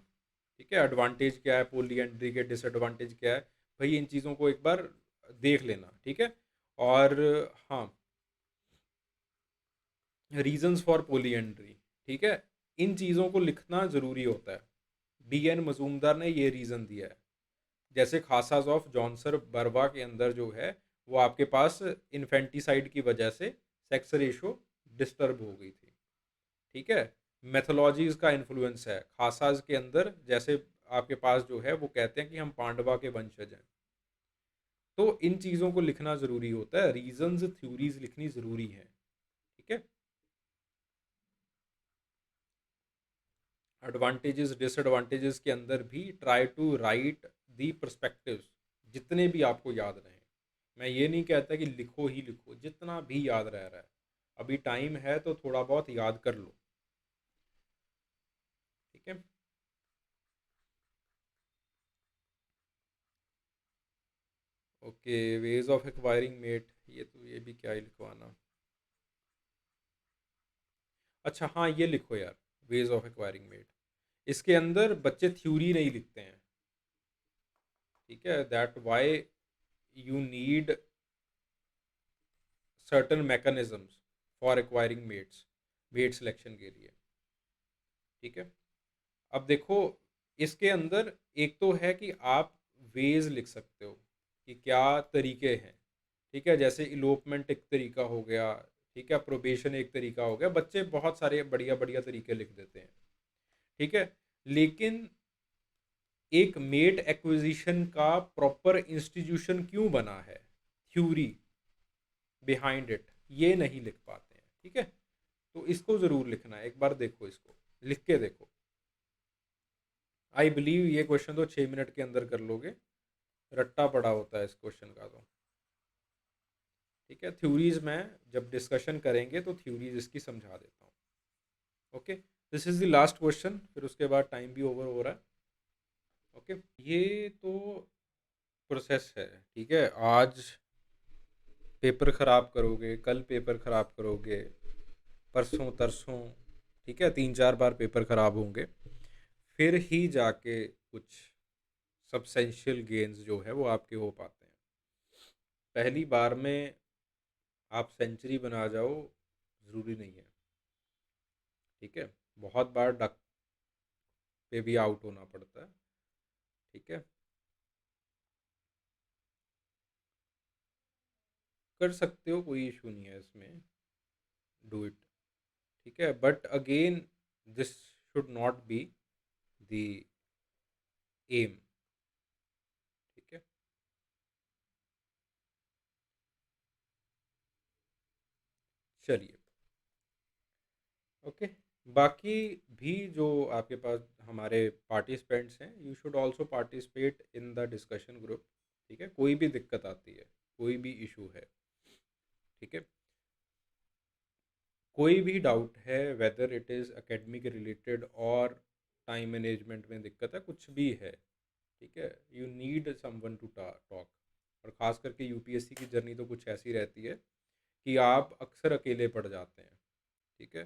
ठीक है? एडवांटेज क्या है पोलियंड्री के, डिसएडवांटेज क्या है, भाई इन चीज़ों को एक बार देख लेना, ठीक है? और हाँ, रीजंस फॉर पोलियंड्री, ठीक है? इन चीज़ों को लिखना ज़रूरी होता है। डी एन मजूमदार ने ये रीज़न दिया है, जैसे खासाज ऑफ जॉनसर बरवा के अंदर जो है, वो आपके पास इन्फेंटिसाइड की वजह से सेक्स रेशो डिस्टर्ब हो गई थी, ठीक है? मैथोलॉजीज का इन्फ्लुएंस है खासाज के अंदर, जैसे आपके पास जो है वो कहते हैं कि हम पांडवा के वंशज हैं, तो इन चीज़ों को लिखना ज़रूरी होता है, रीजंस थ्योरीज लिखनी ज़रूरी है, ठीक है? एडवांटेजेस डिसएडवांटेजेस के अंदर भी try to write the perspectives, जितने भी आपको याद रहें। मैं ये नहीं कहता कि लिखो ही लिखो, जितना भी याद रह रहा है, अभी टाइम है तो थोड़ा बहुत याद कर लो, ठीक है? Okay, ways of acquiring mate, ये तो ये भी क्या ही लिखवाना। अच्छा हाँ, ये लिखो यार, वेज ऑफ एक्वायरिंग मेट, इसके अंदर बच्चे थ्योरी नहीं लिखते हैं, ठीक है? That why you need certain mechanisms for acquiring mates, mate selection के लिए, ठीक है? अब देखो, इसके अंदर एक तो है कि आप वेज लिख सकते हो कि क्या तरीके हैं, ठीक है? जैसे इलोपमेंट एक तरीका हो गया, ठीक है? प्रोबेशन एक तरीका हो गया, बच्चे बहुत सारे बढ़िया बढ़िया तरीके लिख देते हैं, ठीक है? लेकिन एक मेट एक्विजिशन का प्रॉपर इंस्टीट्यूशन क्यों बना है, थ्योरी बिहाइंड इट, ये नहीं लिख पाते हैं, ठीक है? तो इसको ज़रूर लिखना है, एक बार देखो, इसको लिख के देखो। आई बिलीव ये क्वेश्चन तो 6 मिनट के अंदर कर लोगे, रट्टा पड़ा होता है इस क्वेश्चन का तो, ठीक है? थ्योरीज में जब डिस्कशन करेंगे तो थ्योरीज इसकी समझा देता हूँ, okay? This is the last question, फिर उसके बाद टाइम भी ओवर हो रहा है, ओके? ये तो प्रोसेस है, ठीक है? आज पेपर ख़राब करोगे, कल पेपर ख़राब करोगे, परसों तरसों, ठीक है? 3-4 बार पेपर ख़राब होंगे, फिर ही जाके कुछ सब्सटेंशियल गेन्स जो है वो आपके हो पाते हैं। पहली बार में आप सेंचुरी बना जाओ, ज़रूरी नहीं है, ठीक है? बहुत बार डक पे भी आउट होना पड़ता है, ठीक है? कर सकते हो, कोई इशू नहीं है इसमें, डू इट, ठीक है? But again this should not be the aim, ठीक है? चलिए, ओके। बाकी भी जो आपके पास हमारे पार्टिसिपेंट्स हैं, you should also participate in the discussion group, ठीक है? कोई भी दिक्कत आती है, कोई भी इशू है, ठीक है? कोई भी डाउट है, whether it is academic related और टाइम मैनेजमेंट में दिक्कत है, कुछ भी है, ठीक है? You need someone to talk. और ख़ास करके यूपीएससी की जर्नी तो कुछ ऐसी रहती है कि आप अक्सर अकेले पड़ जाते हैं, ठीक है?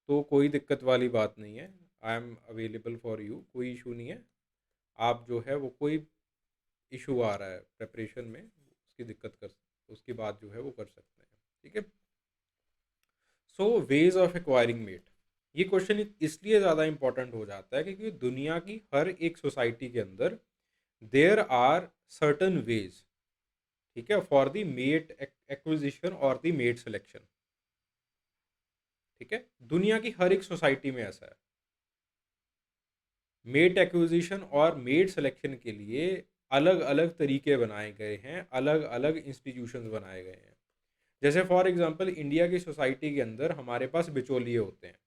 तो कोई दिक्कत वाली बात नहीं है, I am available for you, कोई इशू नहीं है। आप जो है वो कोई इशू आ रहा है प्रेपरेशन में, उसकी दिक्कत कर, उसकी बात जो है वो कर सकते हैं, ठीक है? सो वेज ऑफ एक्वायरिंग मेट, ये क्वेश्चन इसलिए ज़्यादा इंपॉर्टेंट हो जाता है क्योंकि दुनिया की हर एक सोसाइटी के अंदर देयर आर सर्टन वेज, ठीक है, फॉर द मेट एक्विजिशन और द मेट सिलेक्शन, ठीक है? दुनिया की हर एक सोसाइटी में ऐसा है, मेट एक्विजिशन और मेट सिलेक्शन के लिए अलग अलग तरीके बनाए गए हैं, अलग अलग इंस्टीट्यूशंस बनाए गए हैं। जैसे फॉर एग्जांपल इंडिया की सोसाइटी के अंदर हमारे पास बिचौलिए होते हैं।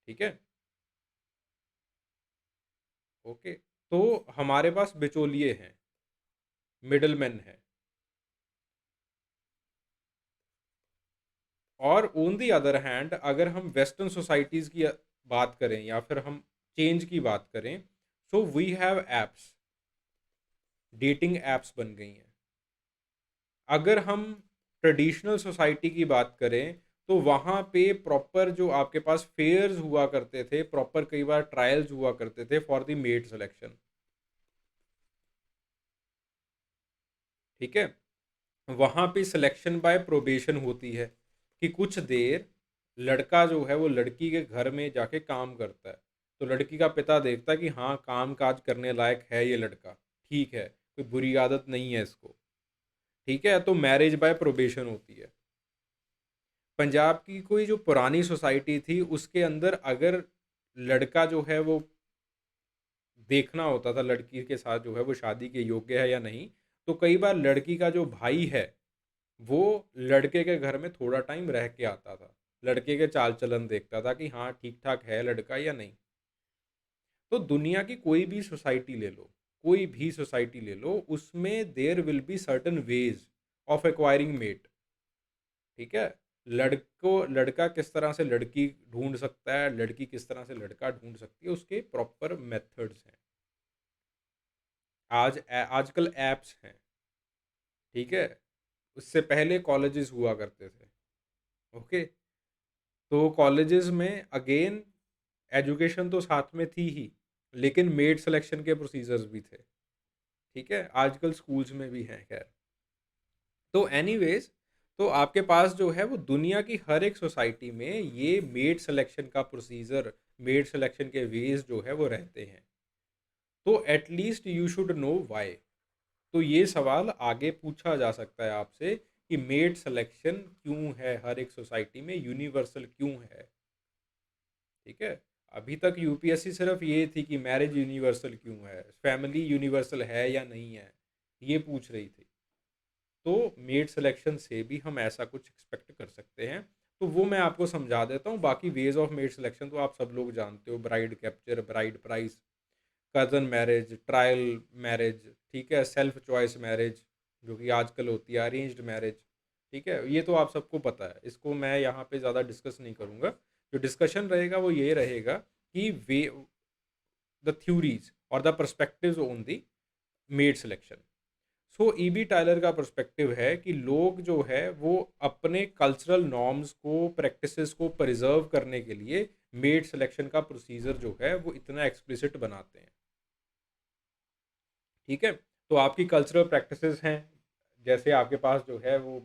ठीक है। ओके। तो हमारे पास बिचौलिए हैं, मिडल मैन है। और ऑन दी अदर हैंड अगर हम वेस्टर्न सोसाइटीज़ की बात करें या फिर हम चेंज की बात करें, so we have apps, dating apps बन गई हैं। अगर हम ट्रेडिशनल सोसाइटी की बात करें तो वहाँ पे प्रॉपर जो आपके पास फेयर्स हुआ करते थे, प्रॉपर कई बार ट्रायल्स हुआ करते थे फॉर द मेट सिलेक्शन। ठीक है। वहाँ पे सिलेक्शन बाय प्रोबेशन होती है कि कुछ देर लड़का जो है वो लड़की के घर में जाके काम करता है। तो लड़की का पिता देखता है कि हाँ, काम काज करने लायक है ये लड़का, ठीक है, कोई बुरी आदत नहीं है इसको। ठीक है। तो मैरिज बाय प्रोबेशन होती है। पंजाब की कोई जो पुरानी सोसाइटी थी उसके अंदर अगर लड़का जो है वो देखना होता था लड़की के साथ जो है वो शादी के योग्य है या नहीं, तो कई बार लड़की का जो भाई है वो लड़के के घर में थोड़ा टाइम रह के आता था, लड़के के चाल चलन देखता था कि हाँ ठीक ठाक है लड़का या नहीं। तो दुनिया की कोई भी सोसाइटी ले लो, कोई भी सोसाइटी ले लो, उसमें there will be certain ways of acquiring mate. ठीक है। लड़को लड़का किस तरह से लड़की ढूंढ सकता है, लड़की किस तरह से लड़का ढूंढ सकती है, उसके प्रॉपर मेथड्स हैं। आजकल एप्स हैं। ठीक है। उससे पहले कॉलेजेस हुआ करते थे। ओके। तो कॉलेजेस में अगेन एजुकेशन तो साथ में थी ही, लेकिन मेड सिलेक्शन के प्रोसीजर्स भी थे। ठीक है। आजकल स्कूल्स में भी हैं खैर। तो एनीवेज, तो आपके पास जो है वो दुनिया की हर एक सोसाइटी में ये मेड सिलेक्शन का प्रोसीजर, मेड सिलेक्शन के वेज जो है वो रहते हैं। तो at least you should know why. तो ये सवाल आगे पूछा जा सकता है आपसे कि मेड सिलेक्शन क्यों है हर एक सोसाइटी में, यूनिवर्सल क्यों है। ठीक है। अभी तक यूपीएससी सिर्फ ये थी कि मैरिज यूनिवर्सल क्यों है, फैमिली यूनिवर्सल है या नहीं है, ये पूछ रही थी। तो मेड सिलेक्शन से भी हम ऐसा कुछ एक्सपेक्ट कर सकते हैं। तो वो मैं आपको समझा देता हूँ। बाकी वेज ऑफ मेड सिलेक्शन तो आप सब लोग जानते हो, bride capture, bride price, cousin marriage, trial marriage, ठीक है, सेल्फ चॉइस मैरिज जो कि आजकल होती है, अरेंज्ड मैरिज। ठीक है। ये तो आप सबको पता है, इसको मैं यहाँ पे ज़्यादा डिस्कस नहीं करूँगा। जो डिस्कशन रहेगा वो ये रहेगा कि वे द थ्योरीज और the perspectives on the made selection. So EB Tyler का पर्सपेक्टिव है कि लोग जो है वो अपने कल्चरल नॉर्म्स को, प्रैक्टिसेस को प्रिजर्व करने के लिए मेड सिलेक्शन का प्रोसीजर जो है वो इतना एक्सप्लिसिट बनाते हैं। ठीक है। तो आपकी कल्चरल प्रैक्टिसेस हैं, जैसे आपके पास जो है वो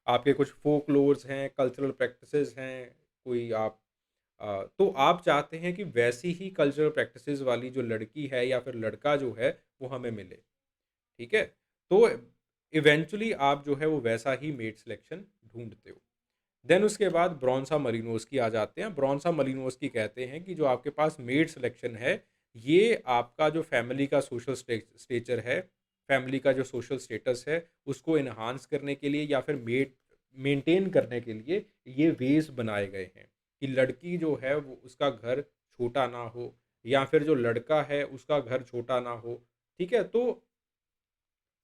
आपके कुछ फोक लोर्स हैं, कल्चरल प्रैक्टिसेस हैं, कोई आप तो आप चाहते हैं कि वैसी ही कल्चरल प्रैक्टिसेस वाली जो लड़की है या फिर लड़का जो है वो हमें मिले। ठीक है। तो इवेंचुअली आप जो है वो वैसा ही मेट सिलेक्शन ढूंढते हो। देन उसके बाद ब्रॉन्सा मरीनोस की आ जाते हैं। ब्रॉन्सा मरीनोस की कहते हैं कि जो आपके पास मेड सिलेक्शन है, ये आपका जो फैमिली का सोशल स्टेचर है, फैमिली का जो सोशल स्टेटस है, उसको इन्हांस करने के लिए या फिर मेंटेन करने के लिए ये वेज बनाए गए हैं कि लड़की जो है वो उसका घर छोटा ना हो, या फिर जो लड़का है उसका घर छोटा ना हो। ठीक है। तो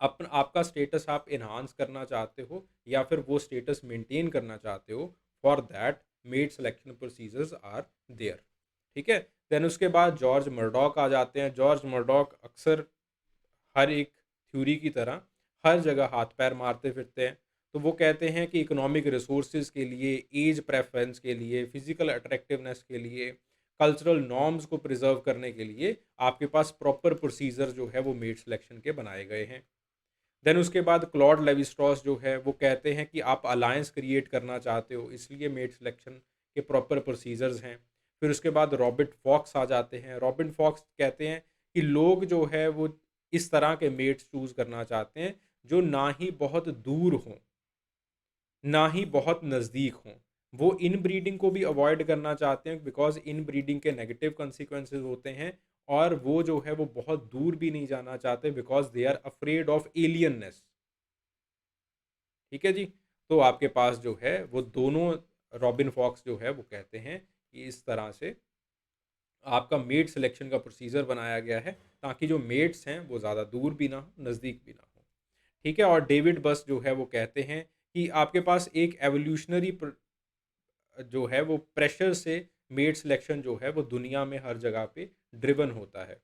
आपका स्टेटस आप इन्हांस करना चाहते हो या फिर वो स्टेटस मेंटेन करना चाहते हो, for that mate selection procedures are there. ठीक है। देन उसके बाद जॉर्ज मर्डॉक आ जाते हैं। जॉर्ज मर्डॉक अक्सर हर एक थ्योरी की तरह हर जगह हाथ पैर मारते फिरते हैं। तो वो कहते हैं कि इकोनॉमिक रिसोर्सेज के लिए, एज प्रेफरेंस के लिए, फिजिकल अट्रैक्टिवनेस के लिए, कल्चरल नॉर्म्स को प्रिजर्व करने के लिए आपके पास प्रॉपर प्रोसीजर जो है वो मेड सिलेक्शन के बनाए गए हैं। देन उसके बाद क्लॉड लेवी स्ट्रॉस जो है वो कहते हैं कि आप अलायंस क्रिएट करना चाहते हो, इसलिए मेट सिलेक्शन के प्रॉपर प्रोसीजर्स हैं। फिर उसके बाद रॉबर्ट फॉक्स आ जाते हैं। रॉबिन फॉक्स कहते हैं कि लोग जो है वो इस तरह के मेट्स चूज़ करना चाहते हैं जो ना ही बहुत दूर हों, ना ही बहुत नज़दीक हों, वो इन ब्रीडिंग को भी अवॉइड करना चाहते हैं, बिकॉज इन ब्रीडिंग के नेगेटिव कंसिक्वेंसेज होते हैं, और वो जो है वो बहुत दूर भी नहीं जाना चाहते, because they are afraid of alienness. ठीक है जी। तो आपके पास जो है वो दोनों, रॉबिन फॉक्स जो है वो कहते हैं कि इस तरह से आपका मेट सिलेक्शन का प्रोसीजर बनाया गया है, ताकि जो मेट्स हैं वो ज़्यादा दूर भी ना हो, नज़दीक भी ना हो। ठीक है। और डेविड बस जो है वो कहते हैं कि आपके पास एक एवोल्यूशनरी जो है वो प्रेशर से मेट सिलेक्शन जो है वो दुनिया में हर जगह पे ड्रिवन होता है।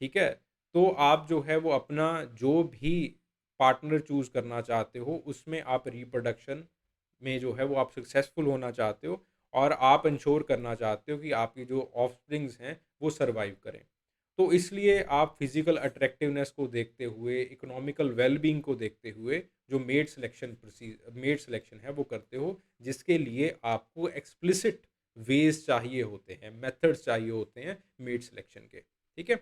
ठीक है। तो आप जो है वो अपना जो भी पार्टनर चूज़ करना चाहते हो, उसमें आप रिप्रोडक्शन में जो है वो आप सक्सेसफुल होना चाहते हो, और आप इंश्योर करना चाहते हो कि आपकी जो ऑफस्प्रिंग्स हैं वो सरवाइव करें। तो इसलिए आप फिजिकल अट्रैक्टिवनेस को देखते हुए, इकोनॉमिकल वेलबींग को देखते हुए जो मेट सिलेक्शन है वो करते हो, जिसके लिए आपको एक्सप्लिसिट वेज चाहिए होते हैं, मेथड्स चाहिए होते हैं मेट सिलेक्शन के। ठीक है।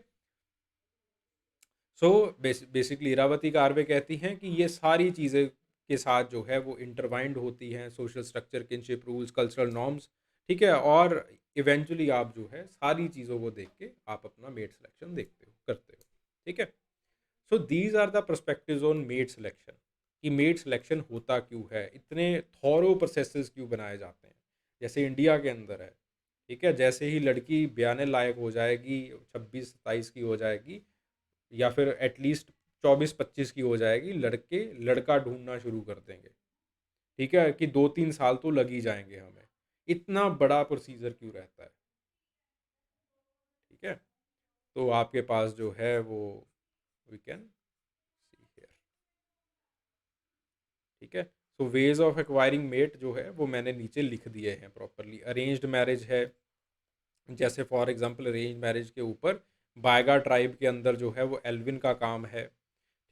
सो बेसिकली इरावती कारवे कहती हैं कि ये सारी चीज़ें के साथ जो है वो इंटरवाइंड होती हैं, social structure, kinship rules, cultural norms. ठीक है। और इवेंचुअली आप जो है सारी चीज़ों को देख के आप अपना मेट सिलेक्शन देखते हो, करते हो। ठीक है। So these are the perspectives on mate selection, कि मेट सिलेक्शन होता क्यों है, इतने थॉरो प्रोसेसेस क्यों बनाए जाते हैं। जैसे इंडिया के अंदर है, ठीक है, जैसे ही लड़की ब्याने लायक हो जाएगी, 26-27 की हो जाएगी, या फिर एटलीस्ट 24-25 की हो जाएगी, लड़के लड़का ढूंढना शुरू कर देंगे। ठीक है, कि 2-3 साल तो लग ही जाएंगे हमें। इतना बड़ा प्रोसीजर क्यों रहता है? ठीक है। तो आपके पास जो है वो, वी कैन सी हियर। ठीक है। सो वेज ऑफ एक्वायरिंग मेट जो है वो मैंने नीचे लिख दिए हैं प्रॉपरली। अरेंज्ड मैरिज है, जैसे फॉर एग्जांपल अरेंज मैरिज के ऊपर बायगा ट्राइब के अंदर जो है वो एल्विन का काम है।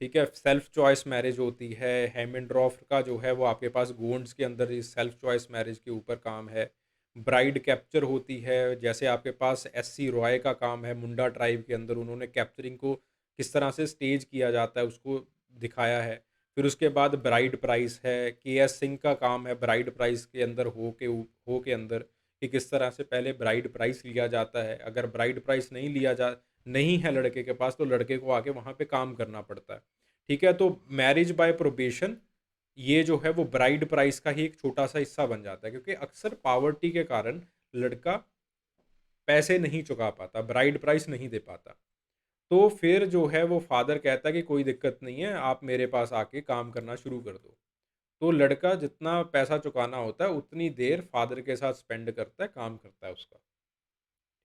ठीक है। सेल्फ चॉइस मैरिज होती है, हेमेंड्रॉफ का जो है वो आपके पास गोंड्स के अंदर इस सेल्फ चॉइस मैरिज के ऊपर काम है। ब्राइड कैप्चर होती है, जैसे आपके पास एससी रॉय का काम है, मुंडा ट्राइब के अंदर उन्होंने कैप्चरिंग को किस तरह से स्टेज किया जाता है उसको दिखाया है। फिर उसके बाद ब्राइड प्राइस है, के एस सिंह का काम है ब्राइड प्राइस के अंदर हो के अंदर, कि किस तरह से पहले ब्राइड प्राइस लिया जाता है। अगर ब्राइड प्राइस नहीं है लड़के के पास, तो लड़के को आके वहाँ पे काम करना पड़ता है। ठीक है। तो मैरिज बाय प्रोबेशन, ये जो है वो ब्राइड प्राइस का ही एक छोटा सा हिस्सा बन जाता है, क्योंकि अक्सर पावर्टी के कारण लड़का पैसे नहीं चुका पाता, ब्राइड प्राइस नहीं दे पाता। तो फिर जो है वो फादर कहता है कि कोई दिक्कत नहीं है, आप मेरे पास आके काम करना शुरू कर दो। तो लड़का जितना पैसा चुकाना होता है उतनी देर फादर के साथ स्पेंड करता है, काम करता है उसका।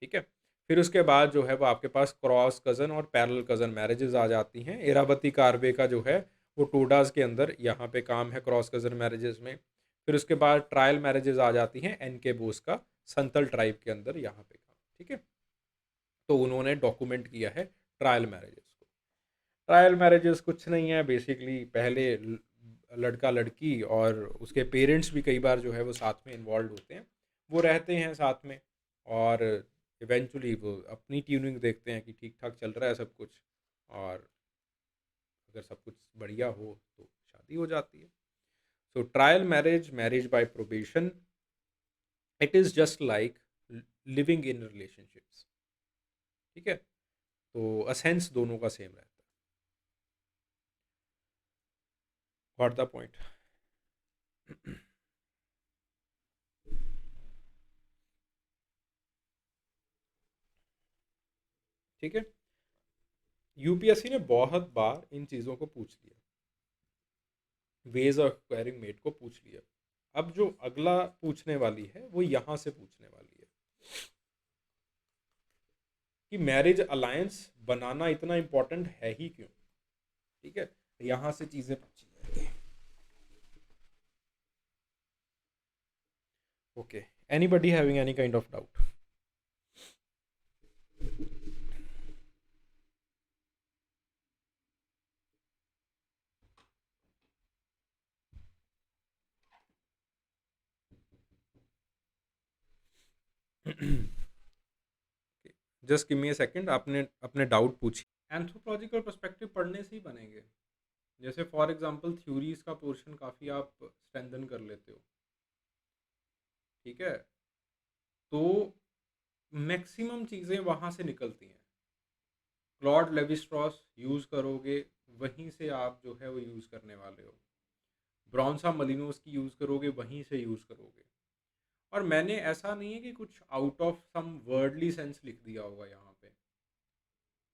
ठीक है। फिर उसके बाद जो है वो आपके पास क्रॉस कज़न और पैरेलल कज़न मैरिजेस आ जाती हैं। इरावती कारवे का जो है वो टोडास के अंदर यहाँ पे काम है क्रॉस कज़न मैरिजेस में। फिर उसके बाद ट्रायल मैरिजेस आ जाती हैं एन के बोस का संतल ट्राइब के अंदर यहाँ पे काम। ठीक है। तो उन्होंने डॉक्यूमेंट किया है ट्रायल मैरिजेस को। ट्रायल मैरिजेस कुछ नहीं है, बेसिकली पहले लड़का लड़की और उसके पेरेंट्स भी कई बार जो है वो साथ में इन्वॉल्व होते हैं, वो रहते हैं साथ में, और इवेंचुअली वो अपनी ट्यूनिंग देखते हैं कि ठीक ठाक चल रहा है सब कुछ, और अगर सब कुछ बढ़िया हो तो शादी हो जाती है। So trial marriage, marriage by probation, it is just like living in relationships. ठीक है। तो असेंस दोनों का सेम रहता है। Got the point? ठीक है। यूपीएससी ने बहुत बार इन चीज़ों को पूछ लिया, वेज ऑफ एक्वायरिंग मेट को पूछ लिया। अब जो अगला पूछने वाली है वो यहाँ से पूछने वाली है कि मैरिज अलायंस बनाना इतना इम्पोर्टेंट है ही क्यों। ठीक है। यहाँ से चीज़ें पूछी जाएंगी। Okay, anybody having any kind of doubt? Just give me a second, आपने अपने डाउट पूछी। एंथ्रोपोलॉजिकल पर्सपेक्टिव पढ़ने से ही बनेंगे। जैसे फॉर एग्जांपल थ्योरीज का पोर्शन काफ़ी आप स्ट्रेंथन कर लेते हो। ठीक है? तो मैक्सिमम चीज़ें वहाँ से निकलती हैं। क्लॉड लेवी-स्ट्रॉस यूज़ करोगे, वहीं से आप जो है वो यूज़ करने वाले हो। ब्रॉन्सा मलिनोस्की यूज़ करोगे, वहीं से यूज़ करोगे। और मैंने ऐसा नहीं है कि कुछ out of some worldly sense लिख दिया होगा यहाँ पे,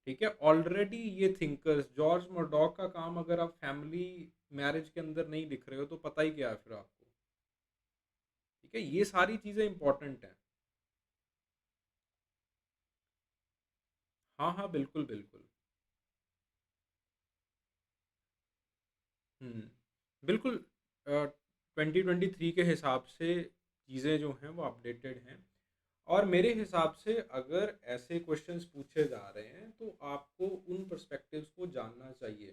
ठीक है? ऑलरेडी ये थिंकर्स, जॉर्ज मर्डॉक का काम अगर आप फैमिली मैरिज के अंदर नहीं लिख रहे हो, तो पता ही क्या है फिर आपको, ठीक है? ये सारी चीज़ें इंपॉर्टेंट हैं। हाँ, हाँ, बिल्कुल, बिल्कुल। हुँ, बिल्कुल। 2023 के हिसाब से चीज़ें जो हैं वो अपडेटेड हैं। और मेरे हिसाब से अगर ऐसे क्वेश्चंस पूछे जा रहे हैं तो आपको उन पर्सपेक्टिव्स को जानना चाहिए,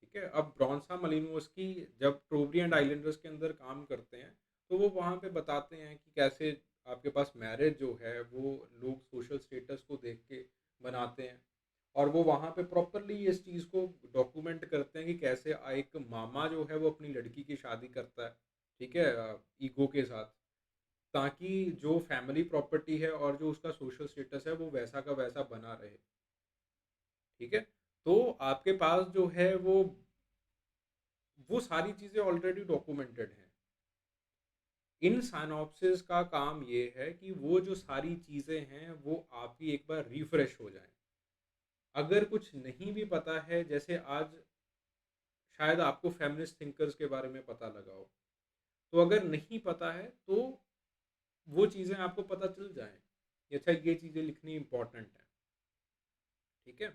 ठीक है? अब ब्रॉन्सा मलिनोस्की जब ट्रोब्री एंड आइलैंडर्स के अंदर काम करते हैं, तो वो वहाँ पे बताते हैं कि कैसे आपके पास मैरिज जो है वो लोग सोशल स्टेटस को देख के बनाते हैं। और वो वहाँ पे प्रॉपरली इस चीज़ को डॉक्यूमेंट करते हैं कि कैसे एक मामा जो है वो अपनी लड़की की शादी करता है, ठीक है? ईगो के साथ, ताकि जो फैमिली प्रॉपर्टी है और जो उसका सोशल स्टेटस है वो वैसा का वैसा बना रहे, ठीक है? तो आपके पास जो है वो सारी चीज़ें ऑलरेडी डॉक्यूमेंटेड हैं। इन साइनॉप्सिस का काम ये है कि वो जो सारी चीज़ें हैं वो आपकी एक बार रिफ्रेश हो जाएं। अगर कुछ नहीं भी पता है, जैसे आज शायद आपको फेमिनिस्ट थिंकर्स के बारे में पता लगा हो, तो अगर नहीं पता है तो वो चीज़ें आपको पता चल जाएं कि अच्छा ये चीज़ें लिखनी इंपॉर्टेंट है, ठीक है?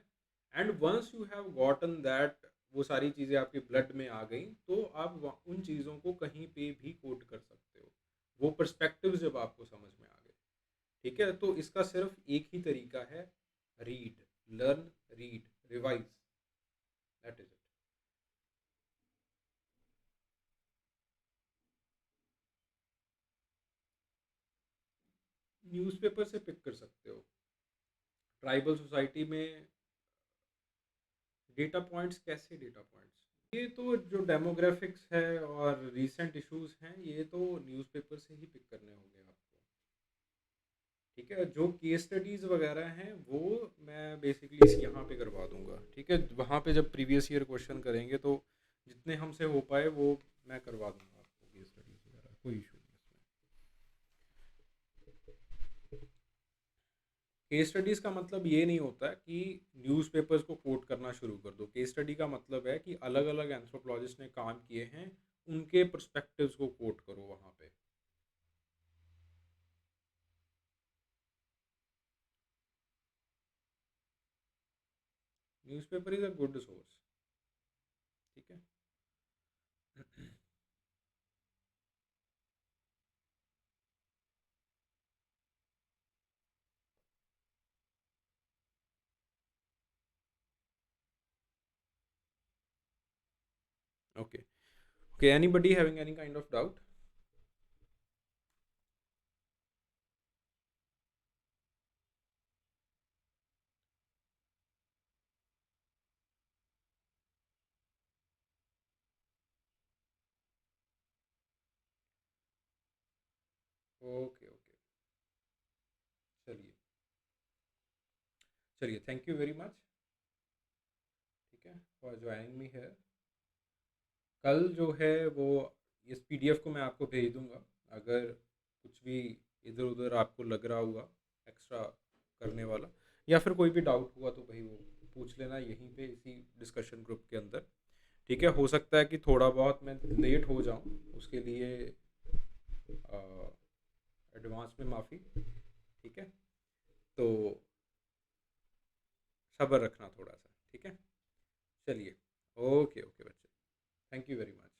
And once you have gotten that, वो सारी चीज़ें आपके ब्लड में आ गई, तो आप उन चीज़ों को कहीं पे भी कोट कर सकते हो, वो पर्सपेक्टिव जब आपको समझ में आ गए, ठीक है? तो इसका सिर्फ एक ही तरीका है, read, learn, read, revise, that is it. Newspaper से पिक कर सकते हो। ट्राइबल सोसाइटी में डेटा पॉइंट्स, कैसे डेटा पॉइंट्स? ये तो जो डेमोग्राफिक्स है और रीसेंट इश्यूज हैं, ये तो न्यूज़पेपर से ही पिक करने होंगे आपको, ठीक है? जो केस स्टडीज़ वगैरह हैं वो मैं बेसिकली इस यहाँ पे करवा दूंगा, ठीक है? वहाँ पे जब प्रीवियस ईयर क्वेश्चन करेंगे तो जितने हमसे हो पाए वो मैं करवा दूंगा आपको, केस स्टडीज़ वगैरह, कोई इशू नहीं है इसमें। केस स्टडीज़ का मतलब ये नहीं होता है कि न्यूज़पेपर्स को कोट करना शुरू कर दो। केस स्टडी का मतलब है कि अलग अलग एंथ्रोपोलॉजिस्ट ने काम किए हैं, उनके पर्सपेक्टिव्स को कोट करो वहाँ पे। Newspaper is a good source, ठीक है? Okay, okay, anybody having any kind of doubt? Okay, okay, चलिए, चलिए, थैंक यू वेरी मच, ठीक है, फॉर ज्वाइनिंग मी है। कल जो है वो इस पीडीएफ को मैं आपको भेज दूंगा। अगर कुछ भी इधर उधर आपको लग रहा होगा एक्स्ट्रा करने वाला, या फिर कोई भी डाउट हुआ, तो भाई वो पूछ लेना यहीं पे इसी डिस्कशन ग्रुप के अंदर, ठीक है? हो सकता है कि थोड़ा बहुत मैं लेट हो जाऊं, उसके लिए एडवांस में माफ़ी, ठीक है? तो सब्र रखना थोड़ा सा, ठीक है? चलिए, ओके, ओके बच्चे, थैंक यू वेरी मच।